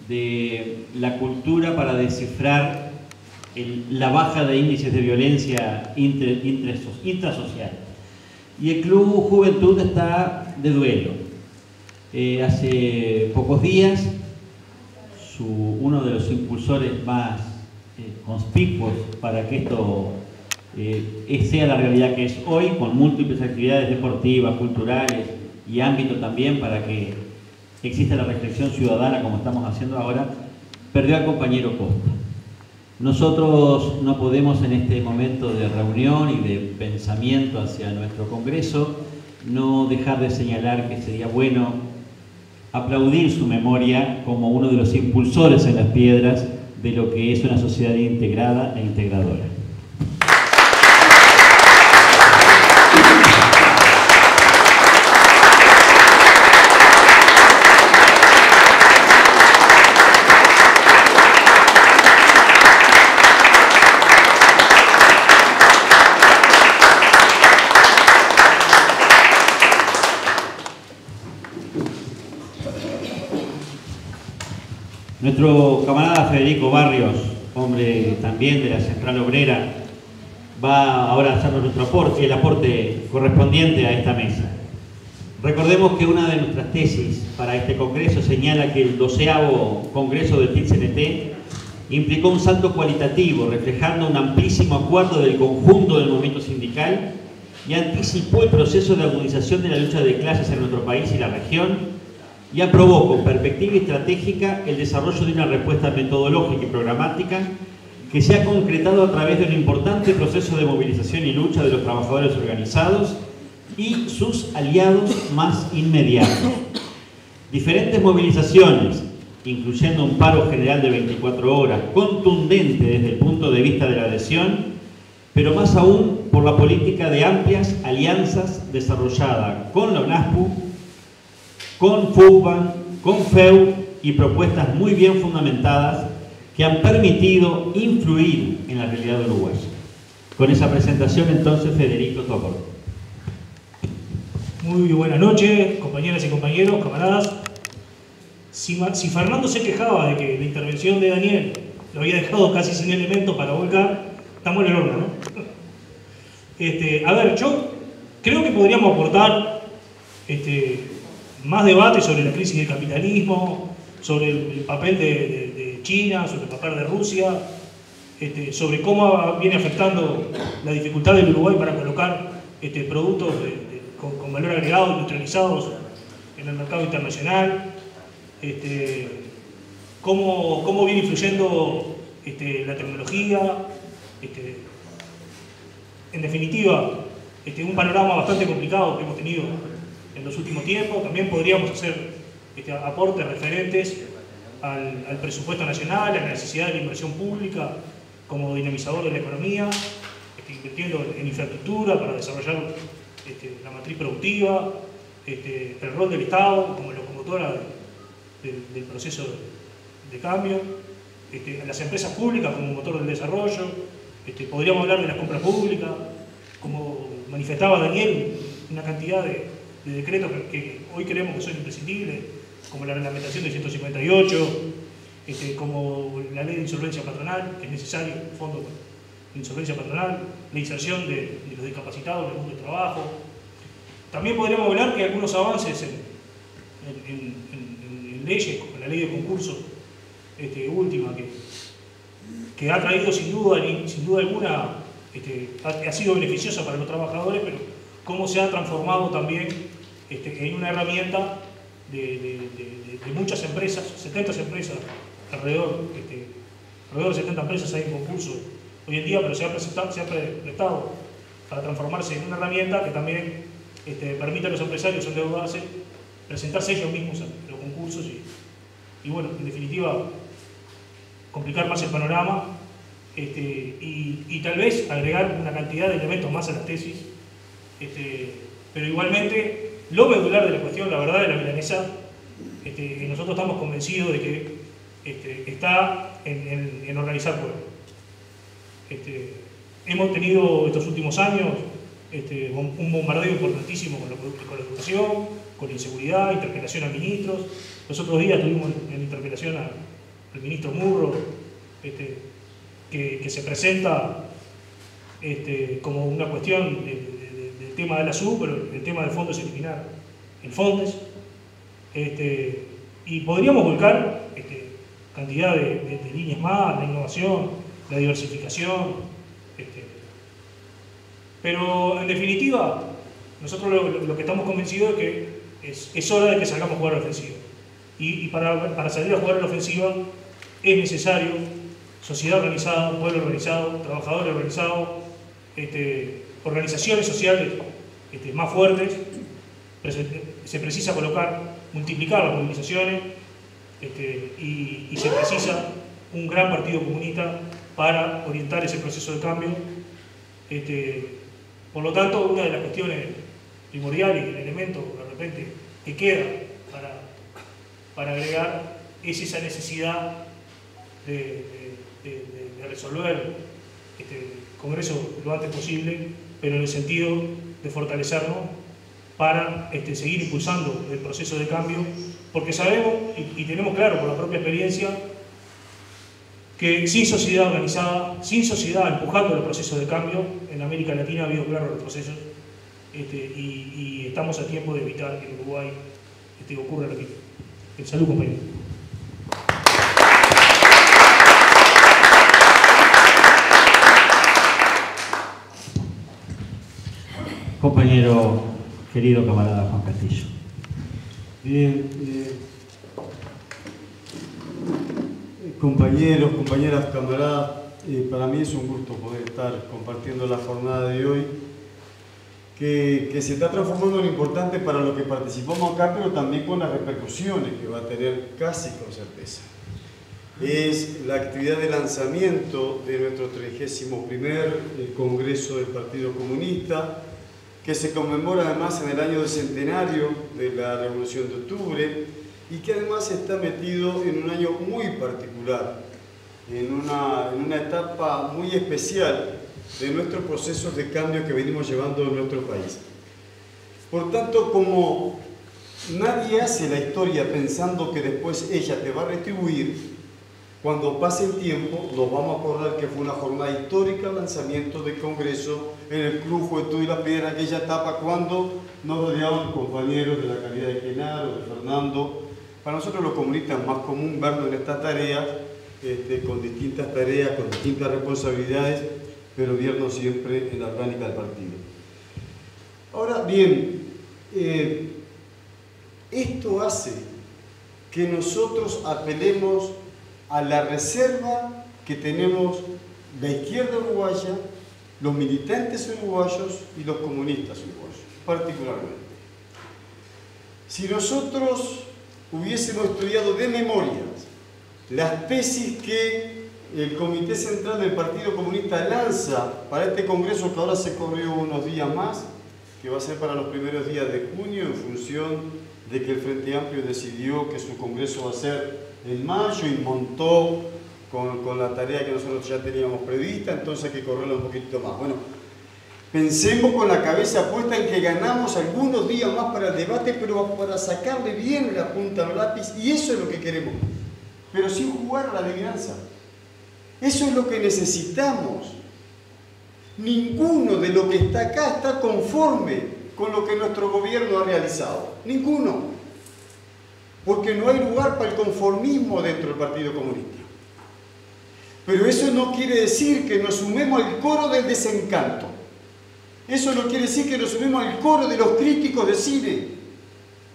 de la cultura para descifrar la baja de índices de violencia intrasocial. Y el Club Juventud está de duelo. Hace pocos días, uno de los impulsores más conspicuos para que esto sea la realidad que es hoy, con múltiples actividades deportivas, culturales y ámbito también para que exista la reflexión ciudadana como estamos haciendo ahora, perdió al compañero Costa. Nosotros no podemos en este momento de reunión y de pensamiento hacia nuestro Congreso no dejar de señalar que sería bueno aplaudir su memoria como uno de los impulsores en las Piedras de lo que es una sociedad integrada e integradora. Nuestro camarada Federico Barrios, hombre también de la Central Obrera, va ahora a hacernos nuestro aporte, el aporte correspondiente a esta mesa. Recordemos que una de nuestras tesis para este Congreso señala que el 12º Congreso del PIT-CNT implicó un salto cualitativo, reflejando un amplísimo acuerdo del conjunto del movimiento sindical y anticipó el proceso de agudización de la lucha de clases en nuestro país y la región, y aprobó con perspectiva estratégica el desarrollo de una respuesta metodológica y programática que se ha concretado a través de un importante proceso de movilización y lucha de los trabajadores organizados y sus aliados más inmediatos. Diferentes movilizaciones, incluyendo un paro general de 24 horas, contundente desde el punto de vista de la adhesión, pero más aún por la política de amplias alianzas desarrollada con la UNASPU, con FUBAN, con FEU y propuestas muy bien fundamentadas que han permitido influir en la realidad uruguaya. Con esa presentación entonces, Federico, tu aporte. Muy buenas noches, compañeras y compañeros, camaradas. Si Fernando se quejaba de que la intervención de Daniel lo había dejado casi sin elemento para volcar, estamos en el horno, ¿no? A ver, yo creo que podríamos aportar más debate sobre la crisis del capitalismo, sobre el papel de China, sobre el papel de Rusia, sobre cómo viene afectando la dificultad del Uruguay para colocar productos con valor agregado, industrializados en el mercado internacional, cómo viene influyendo la tecnología, en definitiva, un panorama bastante complicado que hemos tenido en los últimos tiempos. También podríamos hacer aportes referentes al presupuesto nacional, a la necesidad de la inversión pública como dinamizador de la economía, invirtiendo en infraestructura para desarrollar la matriz productiva, el rol del Estado como locomotora del proceso de cambio, a las empresas públicas como motor del desarrollo. Podríamos hablar de las compras públicas, como manifestaba Daniel, una cantidad de decretos que hoy creemos que son imprescindibles, como la reglamentación de 158, como la ley de insolvencia patronal, que es necesario, el fondo de insolvencia patronal, la inserción de los discapacitados en el mundo del trabajo. También podríamos hablar que algunos avances en leyes, como la ley de concurso última, que ha traído sin duda alguna, ha sido beneficiosa para los trabajadores, pero cómo se ha transformado también en una herramienta de muchas empresas, 70 empresas, alrededor de 70 empresas hay en concurso hoy en día, pero se ha prestado para transformarse en una herramienta que también permite a los empresarios endeudarse, presentarse ellos mismos a los concursos y bueno, en definitiva, complicar más el panorama y tal vez agregar una cantidad de elementos más a las tesis, pero igualmente lo medular de la cuestión, la verdad de la milanesa, nosotros estamos convencidos de que está en organizar pueblo. Hemos tenido estos últimos años un bombardeo importantísimo con la educación, con la inseguridad, interpelación a ministros. Los otros días tuvimos en interpelación al ministro Murro, que se presenta como una cuestión del tema de la SUB, pero el tema del fondo es eliminar el FONDES. Y podríamos volcar cantidad de líneas más, la innovación, la diversificación. Pero en definitiva, nosotros lo que estamos convencidos es que es hora de que salgamos a jugar a la ofensiva. Y para salir a jugar a la ofensiva es necesario sociedad organizada, pueblo organizado, trabajadores organizados, organizaciones sociales más fuertes. Se precisa multiplicar las movilizaciones y se precisa un gran partido comunista para orientar ese proceso de cambio. Por lo tanto, una de las cuestiones primordiales y el elemento de repente que queda para agregar es esa necesidad de resolver el Congreso lo antes posible, pero en el sentido de fortalecernos para seguir impulsando el proceso de cambio, porque sabemos y tenemos claro por la propia experiencia que sin sociedad organizada, sin sociedad empujando el proceso de cambio, en América Latina ha habido claros retrocesos y estamos a tiempo de evitar que en Uruguay ocurra lo mismo. Salud, compañero. Compañero, querido camarada Juan Castillo. Bien, compañeros, compañeras, camaradas, para mí es un gusto poder estar compartiendo la jornada de hoy, que se está transformando en importante para los que participamos acá, pero también con las repercusiones que va a tener casi con certeza. Es la actividad de lanzamiento de nuestro 31º Congreso del Partido Comunista, que se conmemora además en el año del centenario de la Revolución de Octubre y que además está metido en un año muy particular, en una etapa muy especial de nuestros procesos de cambio que venimos llevando en nuestro país. Por tanto, como nadie hace la historia pensando que después ella te va a retribuir, cuando pase el tiempo nos vamos a acordar que fue una jornada histórica el lanzamiento del Congreso en el Club Juventud y la Piedra, aquella etapa cuando nos rodeaban compañeros de la calidad de Genaro, de Fernando. Para nosotros los comunistas es más común vernos en estas tareas, con distintas tareas, con distintas responsabilidades, pero vernos siempre en la orgánica del partido. Ahora bien, esto hace que nosotros apelemos a la reserva que tenemos la izquierda uruguaya, los militantes uruguayos y los comunistas uruguayos, particularmente. Si nosotros hubiésemos estudiado de memoria las tesis que el Comité Central del Partido Comunista lanza para este Congreso, que ahora se corrió unos días más, que va a ser para los primeros días de junio, en función de que el Frente Amplio decidió que su Congreso va a ser en mayo y montó con la tarea que nosotros ya teníamos prevista, entonces hay que correrla un poquito más. Bueno, pensemos con la cabeza puesta en que ganamos algunos días más para el debate, pero para sacarle bien la punta al lápiz, y eso es lo que queremos. pero sin jugar a la adivinanza. Eso es lo que necesitamos. Ninguno de los que está acá está conforme con lo que nuestro gobierno ha realizado. Ninguno. Porque no hay lugar para el conformismo dentro del Partido Comunista. Pero eso no quiere decir que nos sumemos al coro del desencanto. Eso no quiere decir que nos sumemos al coro de los críticos de cine,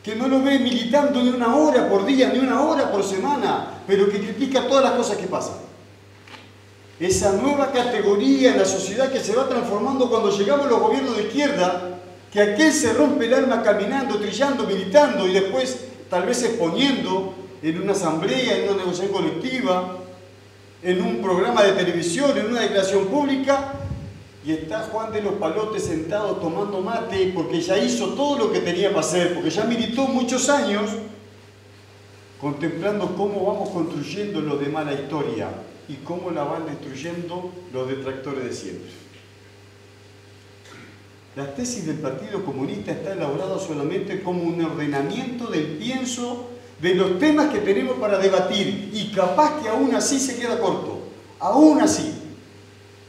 que no lo ve militando ni una hora por día, ni una hora por semana, pero que critica todas las cosas que pasan. Esa nueva categoría en la sociedad que se va transformando cuando llegamos a los gobiernos de izquierda, que aquel se rompe el alma caminando, trillando, militando y después tal vez exponiendo en una asamblea, en una negociación colectiva, en un programa de televisión, en una declaración pública, y está Juan de los Palotes sentado tomando mate porque ya hizo todo lo que tenía para hacer, porque ya militó muchos años, contemplando cómo vamos construyendo los demás la historia y cómo la van destruyendo los detractores de siempre. La tesis del Partido Comunista está elaborada solamente como un ordenamiento del pienso de los temas que tenemos para debatir, y capaz que aún así se queda corto, aún así.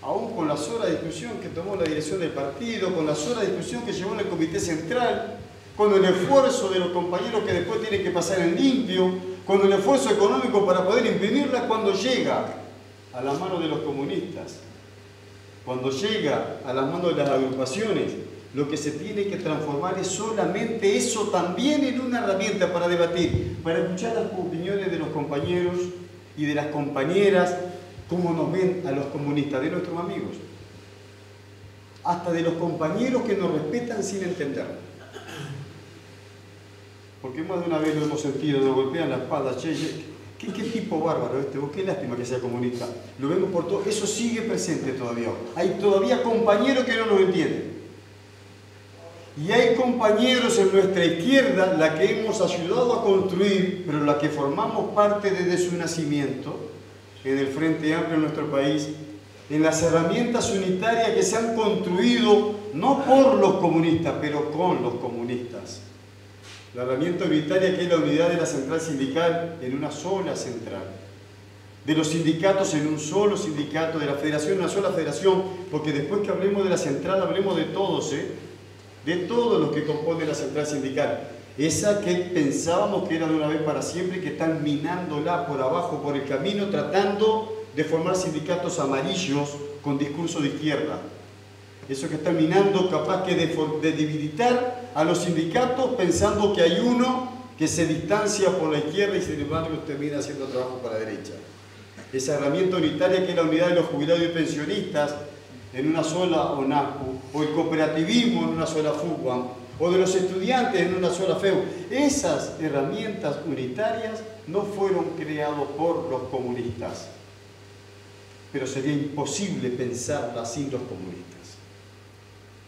Aún con las horas de discusión que tomó la dirección del partido, con las horas de discusión que llevó en el Comité Central, con el esfuerzo de los compañeros que después tienen que pasar en limpio, con el esfuerzo económico para poder imprimirla, cuando llega a las manos de los comunistas, cuando llega a las manos de las agrupaciones, lo que se tiene que transformar es solamente eso también en una herramienta para debatir, para escuchar las opiniones de los compañeros y de las compañeras, cómo nos ven a los comunistas, de nuestros amigos, hasta de los compañeros que nos respetan sin entenderlo. Porque más de una vez lo hemos sentido, nos golpean la espalda, che, qué tipo bárbaro este, vos, qué lástima que sea comunista. Lo vemos por todo, eso sigue presente todavía. Hay todavía compañeros que no nos entienden. Y hay compañeros en nuestra izquierda, la que hemos ayudado a construir, pero la que formamos parte desde su nacimiento, en el Frente Amplio en nuestro país, en las herramientas unitarias que se han construido no por los comunistas, pero con los comunistas. La herramienta unitaria que es la unidad de la central sindical en una sola central, de los sindicatos en un solo sindicato, de la federación en una sola federación, porque después que hablemos de la central, hablemos de todos, de todos los que componen la central sindical. Esa que pensábamos que era de una vez para siempre, que están minándola por abajo, por el camino, tratando de formar sindicatos amarillos con discurso de izquierda. Eso que están minando, capaz que de debilitar a los sindicatos, pensando que hay uno que se distancia por la izquierda y sin embargo termina haciendo trabajo para la derecha. Esa herramienta unitaria que es la unidad de los jubilados y pensionistas en una sola ONAPU, o el cooperativismo en una sola FUCBAM, o de los estudiantes en una sola FEU. Esas herramientas unitarias no fueron creadas por los comunistas, pero sería imposible pensarlas sin los comunistas.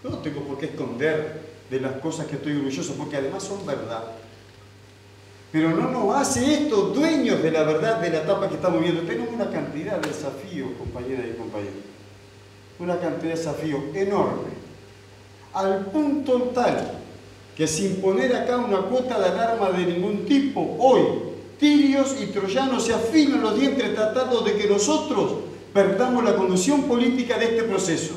Yo no tengo por qué esconder de las cosas que estoy orgulloso, porque además son verdad. Pero no nos hace esto dueños de la verdad de la etapa que estamos viviendo. Tenemos una cantidad de desafíos, compañeras y compañeros. Una cantidad de desafíos enorme. Al punto tal que sin poner acá una cuota de alarma de ningún tipo, hoy tirios y troyanos se afilan los dientes tratando de que nosotros perdamos la conducción política de este proceso,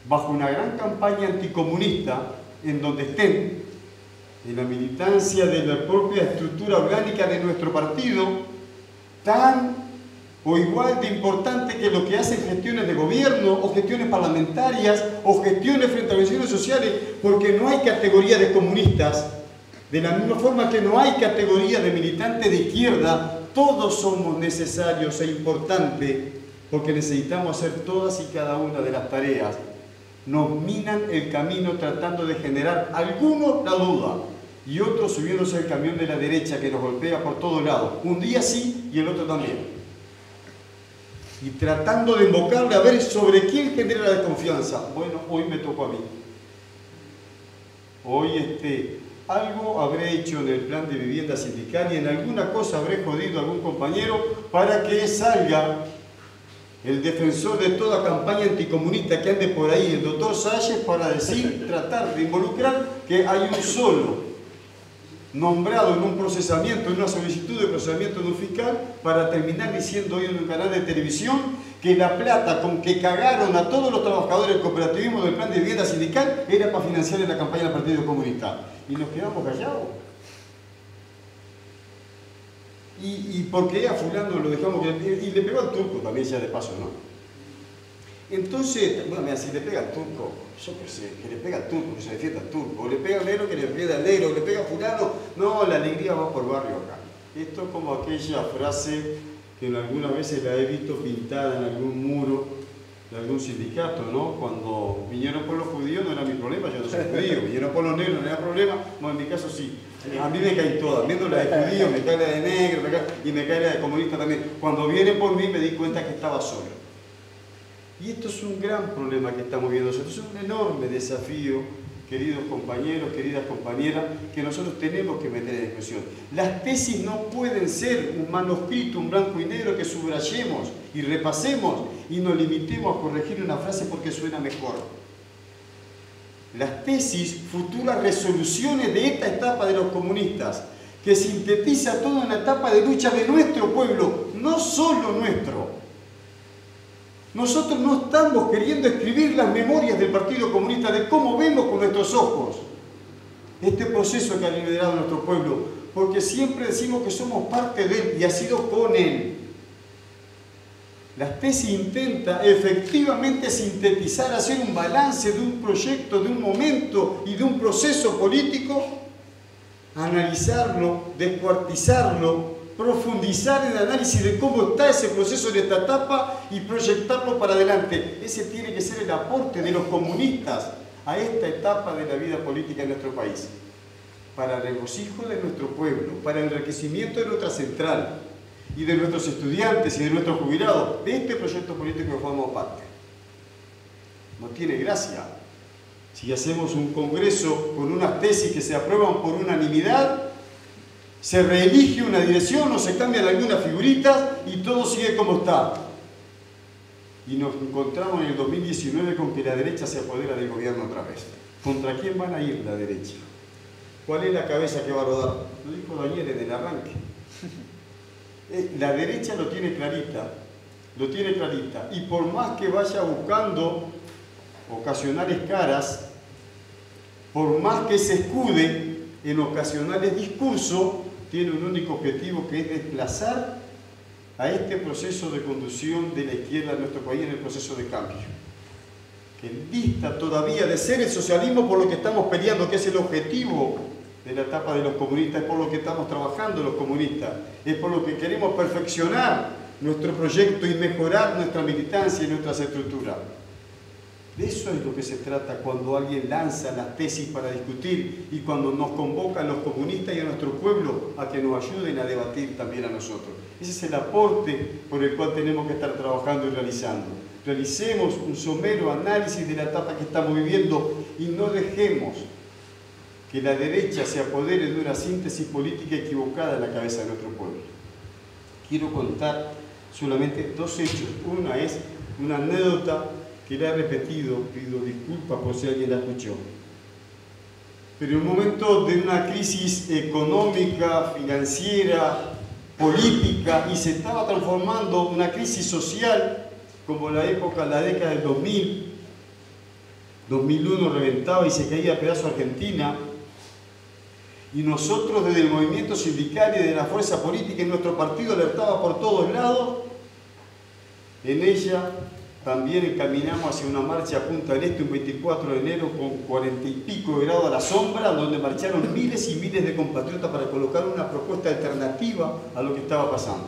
bajo una gran campaña anticomunista en donde estén en la militancia de la propia estructura orgánica de nuestro partido, tan o igual de importante que lo que hacen gestiones de gobierno o gestiones parlamentarias o gestiones frente a organizaciones sociales, porque no hay categoría de comunistas, de la misma forma que no hay categoría de militantes de izquierda. Todos somos necesarios e importantes porque necesitamos hacer todas y cada una de las tareas. Nos minan el camino tratando de generar algunos la duda y otros subiéndose al camión de la derecha que nos golpea por todos lados, un día sí y el otro también, y tratando de invocarle a ver sobre quién genera la desconfianza. Bueno, hoy me tocó a mí. Hoy algo habré hecho en el plan de vivienda sindical y en alguna cosa habré jodido a algún compañero para que salga el defensor de toda campaña anticomunista que ande por ahí, el doctor Salles, para decir, tratar de involucrar que hay un solo nombrado en un procesamiento, en una solicitud de procesamiento de un fiscal, para terminar diciendo hoy en un canal de televisión que la plata con que cagaron a todos los trabajadores del cooperativismo del plan de vivienda sindical era para financiar la campaña del Partido Comunista. Y nos quedamos callados. Y porque a fulano lo dejamos y le pegó al turco también, ya de paso, ¿no? Entonces, bueno, mira, si le pega al turco, yo qué sé, que le pega al turco, que se defienda al turco, o le pega al negro, que le defienda al negro, o le pega a fulano, no, la alegría va por barrio acá. Esto es como aquella frase que algunas veces la he visto pintada en algún muro de algún sindicato, ¿no? Cuando vinieron por los judíos no era mi problema, yo no soy judío, vinieron por los negros no era problema, bueno, en mi caso sí. A mí me caen todas, viendo la de judío, me cae la de negro, y me cae la de comunista también. Cuando vienen por mí me di cuenta que estaba solo. Y esto es un gran problema que estamos viendo nosotros, es un enorme desafío, queridos compañeros, queridas compañeras, que nosotros tenemos que meter en discusión. Las tesis no pueden ser un manuscrito, un blanco y negro que subrayemos y repasemos y nos limitemos a corregir una frase porque suena mejor. Las tesis, futuras resoluciones de esta etapa de los comunistas, que sintetiza toda una etapa de lucha de nuestro pueblo, no solo nuestro. Nosotros no estamos queriendo escribir las memorias del Partido Comunista de cómo vemos con nuestros ojos este proceso que ha liderado nuestro pueblo, porque siempre decimos que somos parte de él y ha sido con él. La tesis intenta efectivamente sintetizar, hacer un balance de un proyecto, de un momento y de un proceso político, analizarlo, descuartizarlo, profundizar en el análisis de cómo está ese proceso en esta etapa y proyectarlo para adelante. Ese tiene que ser el aporte de los comunistas a esta etapa de la vida política en nuestro país, para el regocijo de nuestro pueblo, para el enriquecimiento de nuestra central y de nuestros estudiantes y de nuestros jubilados, de este proyecto político que formamos parte. No tiene gracia si hacemos un congreso con unas tesis que se aprueban por unanimidad, se reelige una dirección o se cambian algunas figuritas y todo sigue como está. Y nos encontramos en el 2019 con que la derecha se apodera del gobierno otra vez. ¿Contra quién van a ir la derecha? ¿Cuál es la cabeza que va a rodar? Lo dijo Daniel en el arranque. La derecha lo tiene clarita, y por más que vaya buscando ocasionales caras, por más que se escude en ocasionales discursos, tiene un único objetivo, que es desplazar a este proceso de conducción de la izquierda en nuestro país en el proceso de cambio, que dista todavía de ser el socialismo por lo que estamos peleando, que es el objetivo de la etapa de los comunistas, es por lo que estamos trabajando los comunistas, es por lo que queremos perfeccionar nuestro proyecto y mejorar nuestra militancia y nuestras estructuras. De eso es lo que se trata cuando alguien lanza las tesis para discutir y cuando nos convocan los comunistas y a nuestro pueblo a que nos ayuden a debatir también a nosotros. Ese es el aporte por el cual tenemos que estar trabajando y realizando. Realicemos un somero análisis de la etapa que estamos viviendo y no dejemos que la derecha se apodere de una síntesis política equivocada en la cabeza de nuestro pueblo. Quiero contar solamente dos hechos. Una es una anécdota que la he repetido, pido disculpas por si alguien la escuchó. Pero en un momento de una crisis económica, financiera, política, y se estaba transformando una crisis social, como la década del 2000, 2001 reventaba y se caía a pedazos Argentina, y nosotros desde el movimiento sindical y de la fuerza política en nuestro partido alertaba por todos lados. En ella también encaminamos hacia una marcha a Punta del Este un 24 de enero con 40 y pico de grados a la sombra, donde marcharon miles y miles de compatriotas para colocar una propuesta alternativa a lo que estaba pasando.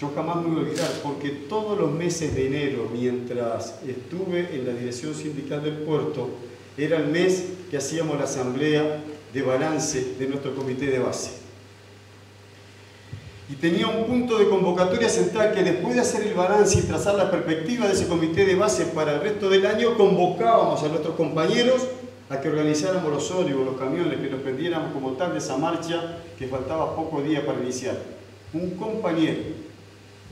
Yo jamás me voy a olvidar, porque todos los meses de enero, mientras estuve en la dirección sindical del puerto, era el mes que hacíamos la asamblea de balance de nuestro comité de base. Y tenía un punto de convocatoria central que después de hacer el balance y trazar la perspectiva de ese comité de base para el resto del año, convocábamos a nuestros compañeros a que organizáramos los ómnibus, los camiones, que nos prendiéramos como tal de esa marcha que faltaba pocos días para iniciar. Un compañero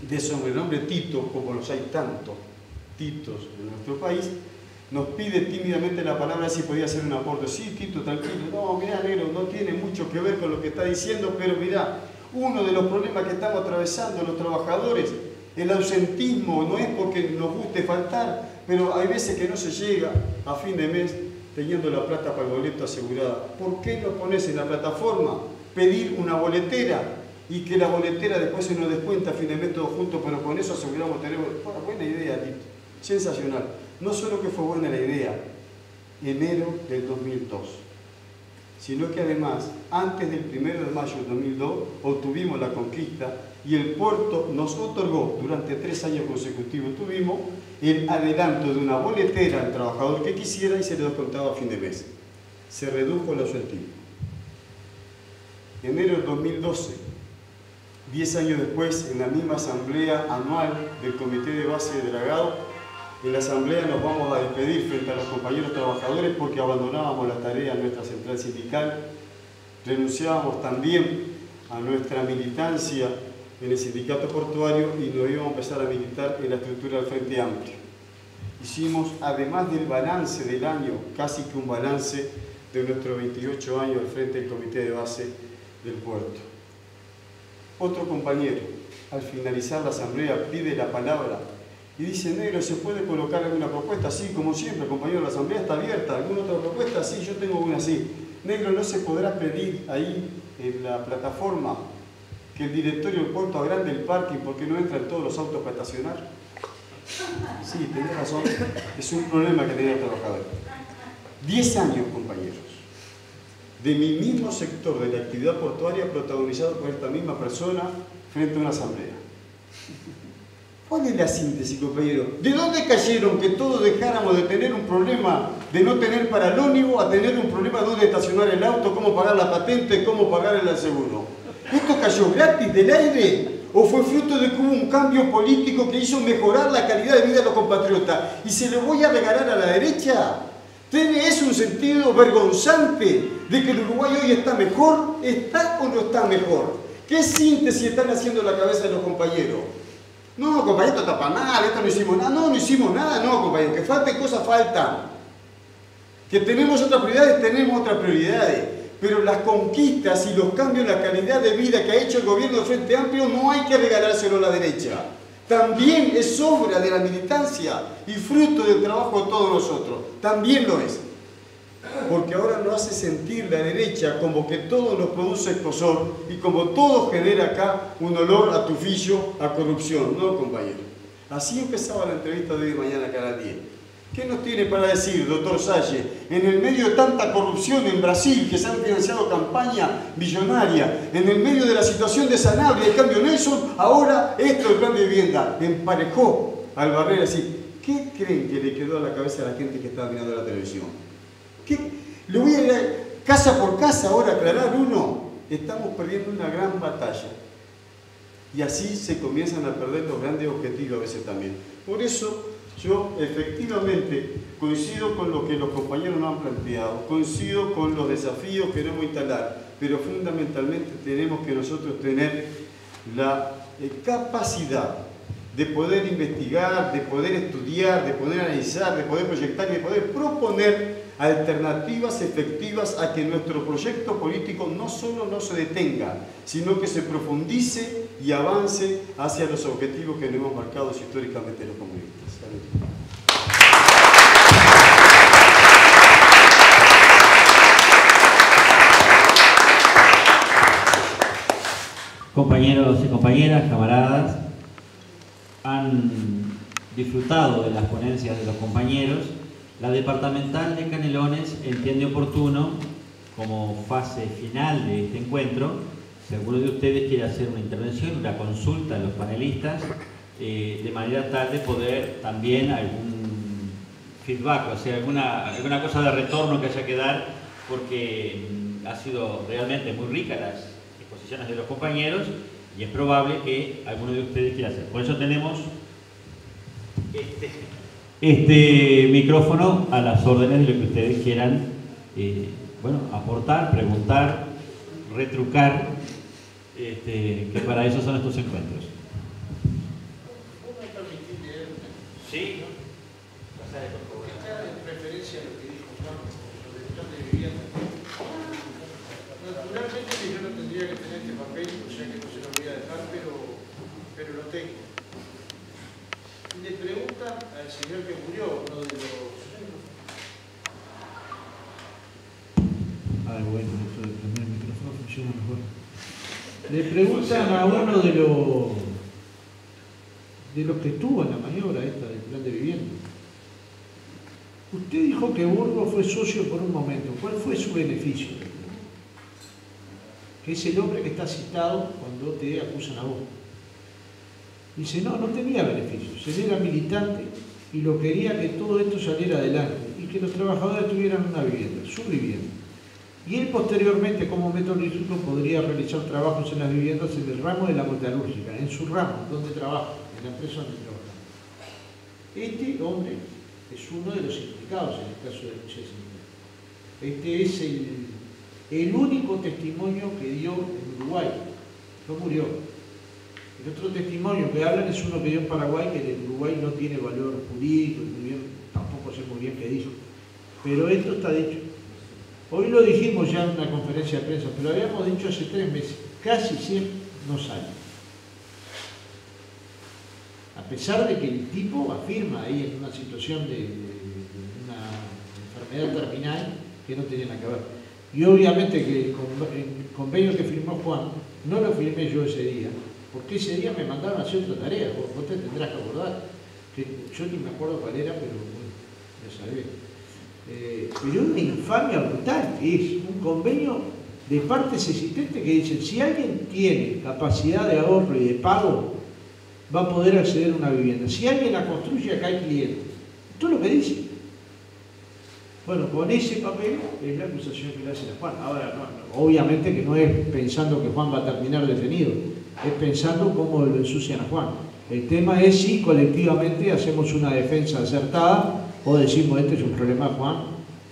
de sobrenombre Tito, como los hay tantos Titos en nuestro país, nos pide tímidamente la palabra si podía hacer un aporte. Sí, Tito, tranquilo. No, mirá, negro, no tiene mucho que ver con lo que está diciendo, pero mirá, uno de los problemas que estamos atravesando los trabajadores, el ausentismo, no es porque nos guste faltar, pero hay veces que no se llega a fin de mes teniendo la plata para el boleto asegurada. ¿Por qué no pones en la plataforma pedir una boletera y que la boletera después se nos descuenta a fin de mes todos juntos, pero con eso aseguramos tener... Bueno, buena idea, Tito. Sensacional. No solo que fue buena la idea, enero del 2002, sino que además, antes del 1 de mayo del 2002, obtuvimos la conquista y el puerto nos otorgó, durante 3 años consecutivos tuvimos, el adelanto de una boletera al trabajador que quisiera y se le descontaba a fin de mes. Se redujo el ausentismo. Enero del 2012, 10 años después, en la misma asamblea anual del Comité de Base de Dragado, en la asamblea nos vamos a despedir frente a los compañeros trabajadores porque abandonábamos la tarea en nuestra central sindical, renunciábamos también a nuestra militancia en el sindicato portuario y nos íbamos a empezar a militar en la estructura del Frente Amplio. Hicimos, además del balance del año, casi que un balance de nuestros 28 años al frente del Comité de Base del puerto. Otro compañero, al finalizar la asamblea, pide la palabra y dice: negro, ¿se puede colocar alguna propuesta? Sí, como siempre, compañero, la asamblea está abierta. ¿Alguna otra propuesta? Sí, yo tengo una así. Negro, ¿no se podrá pedir ahí en la plataforma que el directorio del puerto agrande el parking porque no entran todos los autos para estacionar? Sí, tenés razón. Es un problema que tenía el trabajador. 10 años, compañeros, de mi mismo sector de la actividad portuaria protagonizado por esta misma persona frente a una asamblea. ¿Cuál es la síntesis, compañero? ¿De dónde cayeron que todos dejáramos de tener un problema de no tener para el ómnibus a tener un problema de dónde estacionar el auto, cómo pagar la patente, cómo pagar el seguro? ¿Esto cayó gratis del aire o fue fruto de que hubo un cambio político que hizo mejorar la calidad de vida de los compatriotas? ¿Y se lo voy a regalar a la derecha? ¿Tiene eso un sentido vergonzante de que el Uruguay hoy está mejor? ¿Está o no está mejor? ¿Qué síntesis están haciendo en la cabeza de los compañeros? No, compañero, esto está para mal, esto no hicimos nada. No, no hicimos nada, no, compañero. Que falten cosas, faltan. Que tenemos otras prioridades, tenemos otras prioridades. Pero las conquistas y los cambios en la calidad de vida que ha hecho el gobierno de Frente Amplio no hay que regalárselo a la derecha. También es obra de la militancia y fruto del trabajo de todos nosotros. También lo es. Porque ahora nos hace sentir la derecha como que todo nos produce escozor y como todo genera acá un olor a tufillo, a corrupción. No, compañero. Así empezaba la entrevista de hoy y mañana acá a las 10. ¿Qué nos tiene para decir, doctor Salle? En el medio de tanta corrupción en Brasil, que se han financiado campañas millonarias, en el medio de la situación de Sanabria y el cambio Nelson, ahora esto del plan de vivienda emparejó al Barrera así. ¿Qué creen que le quedó a la cabeza a la gente que estaba mirando la televisión? ¿Qué? Le voy a ir casa por casa ahora a aclarar uno. Estamos perdiendo una gran batalla. Y así se comienzan a perder los grandes objetivos a veces también. Por eso yo efectivamente coincido con lo que los compañeros nos han planteado, coincido con los desafíos que queremos instalar, pero fundamentalmente tenemos que nosotros tener la capacidad de poder investigar, de poder estudiar, de poder analizar, de poder proyectar y de poder proponer alternativas efectivas a que nuestro proyecto político no solo no se detenga, sino que se profundice y avance hacia los objetivos que nos hemos marcado históricamente los comunistas. Salud. Compañeros y compañeras, camaradas, han disfrutado de las ponencias de los compañeros. La departamental de Canelones entiende oportuno, como fase final de este encuentro, si alguno de ustedes quiere hacer una intervención, una consulta a los panelistas, de manera tal de poder también algún feedback, o sea, alguna cosa de retorno que haya que dar, porque ha sido realmente muy rica las exposiciones de los compañeros y es probable que alguno de ustedes quiera hacer. Por eso tenemos este micrófono a las órdenes de lo que ustedes quieran aportar, preguntar, retrucar, que para eso son estos encuentros. ¿Sí? Pasale, por favor. Le preguntan a uno de los que estuvo en la maniobra esta del plan de vivienda. Usted dijo que Burgos fue socio por un momento. ¿Cuál fue su beneficio? Que es el hombre que está citado cuando te acusan a vos. Dice, no tenía beneficios. Él era militante y lo quería que todo esto saliera adelante y que los trabajadores tuvieran una vivienda, su vivienda. Y él posteriormente, como metalúrgico, podría realizar trabajos en las viviendas en el ramo de la metalúrgica, en su ramo, donde trabaja, en la empresa donde trabaja. Este hombre es uno de los implicados en el caso de Lucha Sindical. Este es el único testimonio que dio en Uruguay. No murió. El otro testimonio que hablan es uno que dio en Paraguay, que en Uruguay no tiene valor jurídico, tampoco sé muy bien qué dijo. Pero esto está dicho. Hoy lo dijimos ya en una conferencia de prensa, pero habíamos dicho hace 3 meses, casi 100 no salen. A pesar de que el tipo afirma ahí en una situación de una enfermedad terminal que no tenía nada que ver. Y obviamente que el convenio que firmó Juan, no lo firmé yo ese día, porque ese día me mandaron a hacer otra tarea, vos te tendrás que acordar, que yo ni me acuerdo cuál era, pero bueno, ya sabés. Pero una infamia brutal, es un convenio de partes existentes que dicen, si alguien tiene capacidad de ahorro y de pago, va a poder acceder a una vivienda. Si alguien la construye, acá hay cliente. Esto es lo que dice. Bueno, con ese papel es la acusación que le hacen a Juan. Ahora, obviamente que no es pensando que Juan va a terminar detenido, es pensando cómo lo ensucian a Juan. El tema es si colectivamente hacemos una defensa acertada o decimos, este es un problema de Juan.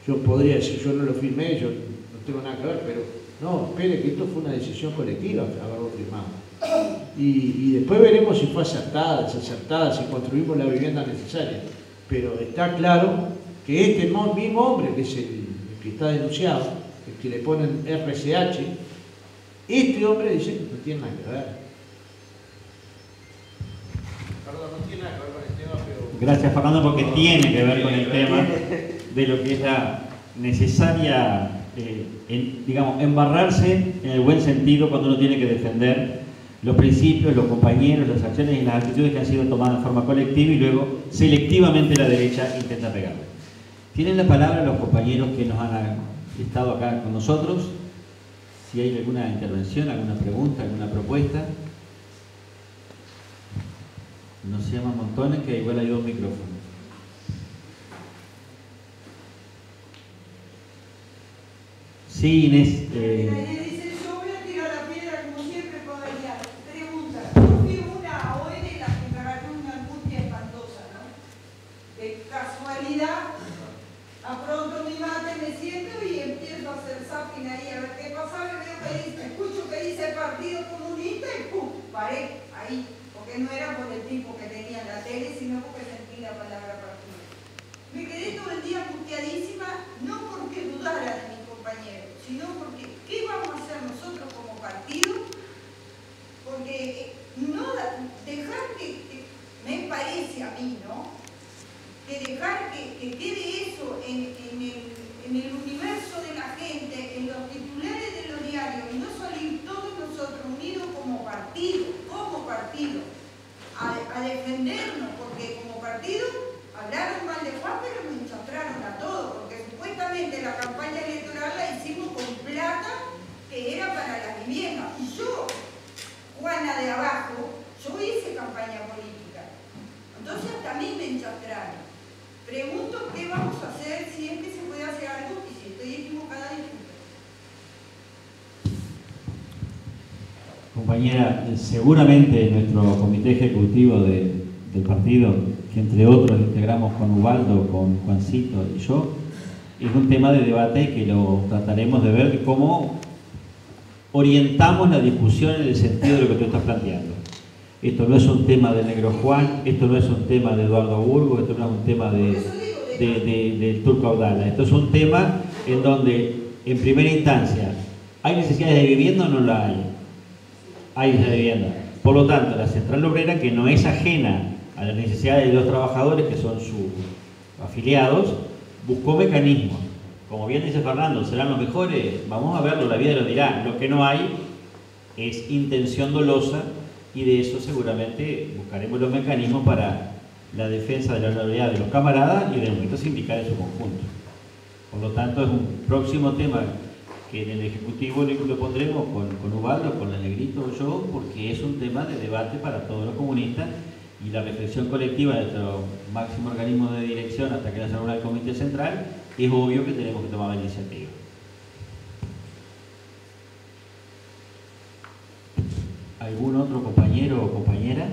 Yo podría decir, yo no lo firmé, yo no tengo nada que ver, pero no, espere que esto fue una decisión colectiva haberlo firmado. Y después veremos si fue acertada, desacertada, si construimos la vivienda necesaria. Pero está claro que este mismo hombre, que es el que está denunciado, el que le ponen RCH, este hombre dice que no tiene nada que ver. Perdón, no tiene nada que ver con el tema, pero... Gracias, Fernando, porque tiene que ver con el tema de lo que es la necesaria, digamos, embarrarse en el buen sentido cuando uno tiene que defender los principios, los compañeros, las acciones y las actitudes que han sido tomadas de forma colectiva y luego selectivamente la derecha intenta pegarle. Tienen la palabra los compañeros que nos han estado acá con nosotros. Si hay alguna intervención, alguna pregunta, alguna propuesta. No se llaman montones, que igual hay 2 micrófonos. Sí, Inés. A pronto mi mate me siento y empiezo a hacer zapping ahí a ver qué pasa, veo que dice, escucho que dice Partido Comunista y ¡pum! Paré ahí, porque no era por el tipo que tenía en la tele, sino porque sentí la palabra partido. Me quedé todo el día angustiadísima, no porque dudara de mis compañeros, sino porque ¿qué vamos a hacer nosotros como partido? Porque no dejar que me parece a mí, ¿no? Que dejar que quede eso en el universo de la gente, en los titulares de los diarios, y no salir todos nosotros unidos como partido, a defendernos, porque como partido hablaron mal de Juan, pero nos enchastraron a todos, porque supuestamente la campaña electoral la hicimos con plata que era para las viviendas. Y yo, Juana de abajo, yo hice campaña política. Entonces hasta a mí me enchastraron. Pregunto qué vamos a hacer, si es que se puede hacer algo y si estoy equivocada, disculpe. Compañera, seguramente nuestro comité ejecutivo del partido, que entre otros integramos con Ubaldo, con Juancito y yo, es un tema de debate que lo trataremos de ver cómo orientamos la discusión en el sentido de lo que tú estás planteando. Esto no es un tema de Negro Juan, esto no es un tema de Eduardo Burgos, esto no es un tema del Turco Abdala. Esto es un tema en donde, en primera instancia, ¿hay necesidades de vivienda o no la hay? Hay necesidades de vivienda. Por lo tanto, la Central Obrera, que no es ajena a las necesidades de los trabajadores, que son sus afiliados, buscó es intención dolosa, y de eso seguramente buscaremos los mecanismos para la defensa de la honorabilidad de los camaradas y del movimiento sindical en su conjunto. Por lo tanto, es un próximo tema que en el Ejecutivo lo pondremos con Ubaldo, con la Negrito o yo, porque es un tema de debate para todos los comunistas, y la reflexión colectiva de nuestro máximo organismo de dirección hasta que la reúna el Comité Central, es obvio que tenemos que tomar la iniciativa. ¿Algún otro compañero o compañera?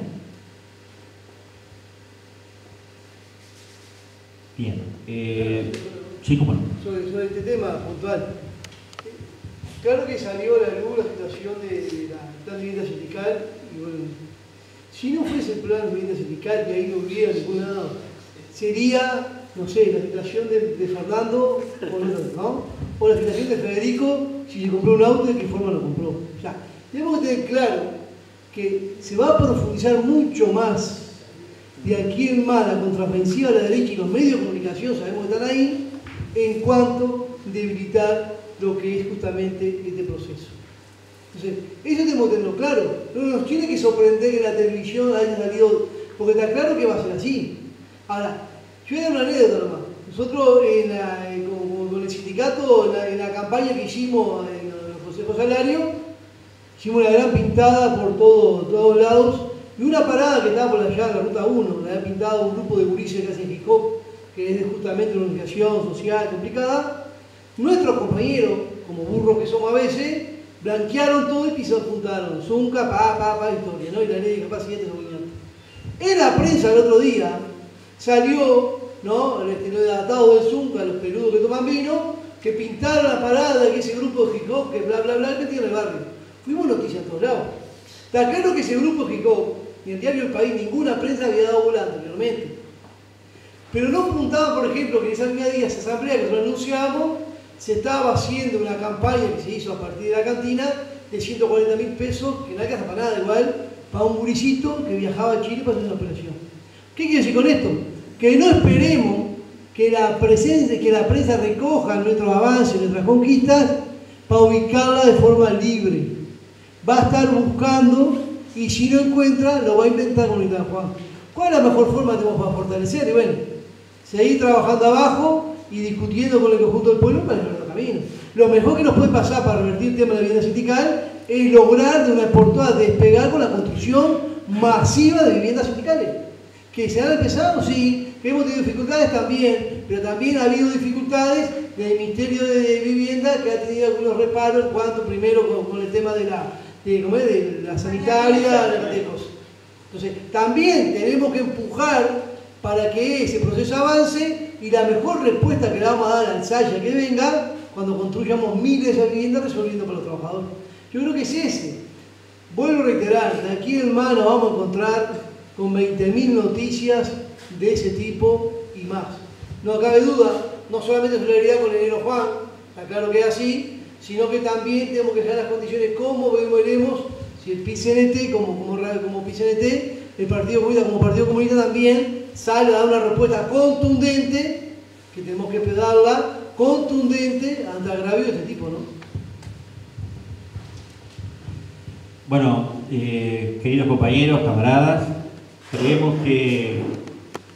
Bien. Sí, cómo no. Sobre este tema puntual. Claro que salió a la luz la situación de la plan de vivienda sindical, y bueno, si no fuese el plan de vivienda sindical, que ahí no hubiera ningún lado, sería, no sé, la situación de Fernando, ¿no? O la situación de Federico, si se compró un auto, de qué forma lo compró. O sea, tenemos que tener claro que se va a profundizar mucho más de aquí en más la contraofensiva a la derecha, y los medios de comunicación sabemos que están ahí, en cuanto a debilitar lo que es justamente este proceso. Entonces, eso tenemos que tenerlo claro. No nos tiene que sorprender que la televisión haya salido, porque está claro que va a ser así. Ahora, yo voy a dar una anécdota nomás. Nosotros con el sindicato, en la campaña que hicimos en los consejos salarios, hicimos una gran pintada por todos lados, y una parada que estaba por allá en la ruta 1, la había pintado un grupo de gurises que hacen hip hop, que es justamente una organización social complicada. Nuestros compañeros, como burros que somos a veces, blanquearon todo y se juntaron. Zunca, historia, ¿no? Y la ley de capacidad de en la prensa el otro día salió, ¿no? Lo atado del Zunca, los peludos que toman vino, que pintaron la parada, que ese grupo de hip hop, que bla, bla, bla, que tiene el barrio. Fuimos noticias a todos lados. Está claro que ese grupo de hip hop, ni el diario El País, ninguna prensa había dado volante, anteriormente. Pero no preguntaban, por ejemplo, que en esa misma día, esa asamblea que nosotros anunciamos, se estaba haciendo una campaña que se hizo a partir de la cantina de 140.000 pesos, que no alcanza para nada igual, para un guricito que viajaba a Chile para hacer una operación. ¿Qué quiere decir con esto? Que no esperemos que la prensa recoja nuestros avances, nuestras conquistas, para ubicarla de forma libre. Va a estar buscando, y si no encuentra, lo va a inventar con el Juan. ¿Cuál es la mejor forma que tenemos para fortalecer? Y bueno, seguir trabajando abajo y discutiendo con el conjunto del pueblo para el camino. Lo mejor que nos puede pasar para revertir el tema de la vivienda sindical es lograr de una vez por todas despegar con la construcción masiva de viviendas sindicales. ¿Que se han empezado? Sí. ¿Que hemos tenido dificultades? También. Pero también ha habido dificultades del Ministerio de Vivienda, que ha tenido algunos reparos en cuanto primero con el tema de la sanitaria, de cosas. Entonces, también tenemos que empujar para que ese proceso avance, y la mejor respuesta que le vamos a dar al Saya que venga, cuando construyamos miles de viviendas resolviendo para los trabajadores. Yo creo que es ese. Vuelvo a reiterar, de aquí en más nos vamos a encontrar con 20.000 noticias de ese tipo y más. No cabe duda, no solamente solidaridad con el negro Juan, está claro que es así, sino que también tenemos que crear las condiciones como veremos si el PCNT, como PCNT, el Partido Comunista como Partido Comunista también sale a dar una respuesta contundente, que tenemos que darla contundente ante agravios de este tipo, ¿no? Bueno, queridos compañeros, camaradas, creemos que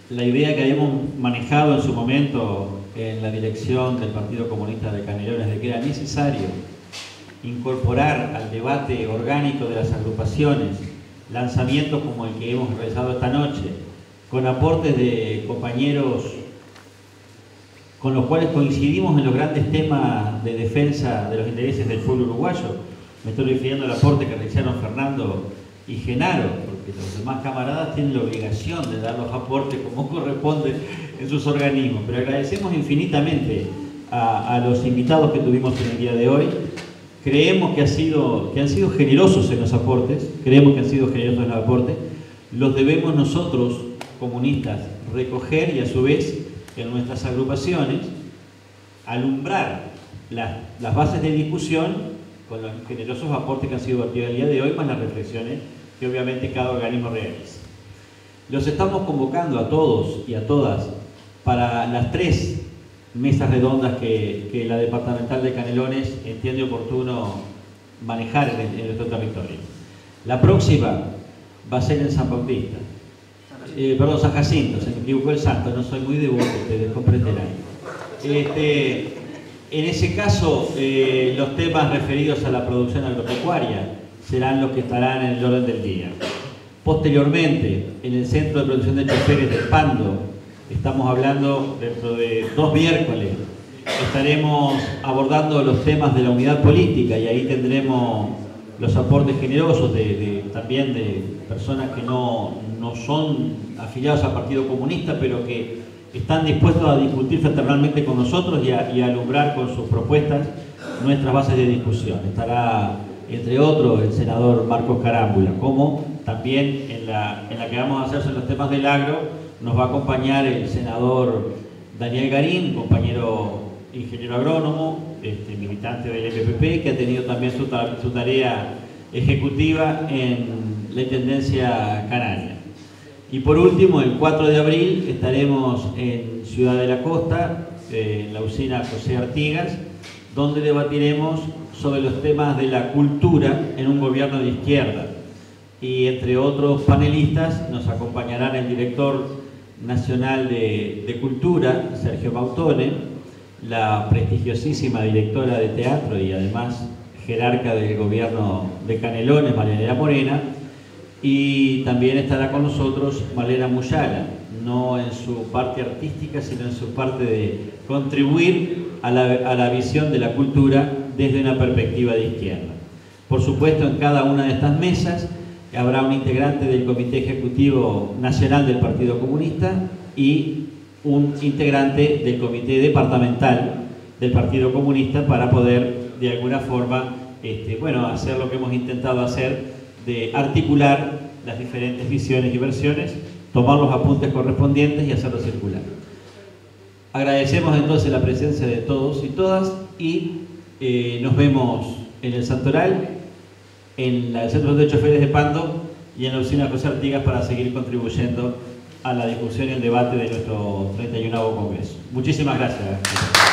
la idea que habíamos manejado en su momento en la dirección del Partido Comunista de Canelones, de que era necesario incorporar al debate orgánico de las agrupaciones lanzamientos como el que hemos realizado esta noche, con aportes de compañeros con los cuales coincidimos en los grandes temas de defensa de los intereses del pueblo uruguayo. Me estoy refiriendo al aporte que realizaron Fernando y Genaro, porque los demás camaradas tienen la obligación de dar los aportes como corresponde en sus organismos. Pero agradecemos infinitamente a los invitados que tuvimos en el día de hoy. Creemos que han sido generosos en los aportes, los debemos nosotros, comunistas, recoger y a su vez en nuestras agrupaciones alumbrar las bases de discusión con los generosos aportes que han sido vertidos el día de hoy, más las reflexiones que obviamente cada organismo realiza. Los estamos convocando a todos y a todas para las 3 mesas redondas que la departamental de Canelones entiende oportuno manejar en nuestro territorio. La próxima va a ser en San Bautista. Perdón, San Jacinto, se me equivocó el santo, no soy muy devoto, ustedes comprenderán. En ese caso, los temas referidos a la producción agropecuaria serán los que estarán en el orden del día. Posteriormente, en el Centro de Producción de Choferes de Pando, estamos hablando dentro de 2 miércoles, estaremos abordando los temas de la unidad política y ahí tendremos los aportes generosos también de personas que no son afiliados al Partido Comunista, pero que están dispuestos a discutir fraternalmente con nosotros y a alumbrar con sus propuestas nuestras bases de discusión. Estará, entre otros, el senador Marcos Carámbula, como también en la que vamos a hacer sobre los temas del agro, nos va a acompañar el senador Daniel Garín, compañero ingeniero agrónomo, militante del MPP, que ha tenido también su tarea ejecutiva en la Intendencia Canaria. Y por último, el 4 de abril estaremos en Ciudad de la Costa, en la usina José Artigas, donde debatiremos sobre los temas de la cultura en un gobierno de izquierda. Y entre otros panelistas nos acompañarán el director nacional de Cultura, Sergio Mautone, la prestigiosísima directora de teatro y además jerarca del gobierno de Canelones, Marianela Morena, y también estará con nosotros Malena Muyala, no en su parte artística, sino en su parte de contribuir a la visión de la cultura desde una perspectiva de izquierda. Por supuesto, en cada una de estas mesas habrá un integrante del Comité Ejecutivo Nacional del Partido Comunista y un integrante del Comité Departamental del Partido Comunista para poder, de alguna forma, hacer lo que hemos intentado hacer, de articular las diferentes visiones y versiones, tomar los apuntes correspondientes y hacerlo circular. Agradecemos entonces la presencia de todos y todas y nos vemos en el Santoral, en el Centro de Choferes de Pando y en la usina José Artigas para seguir contribuyendo a la discusión y el debate de nuestro 31º Congreso. Muchísimas gracias.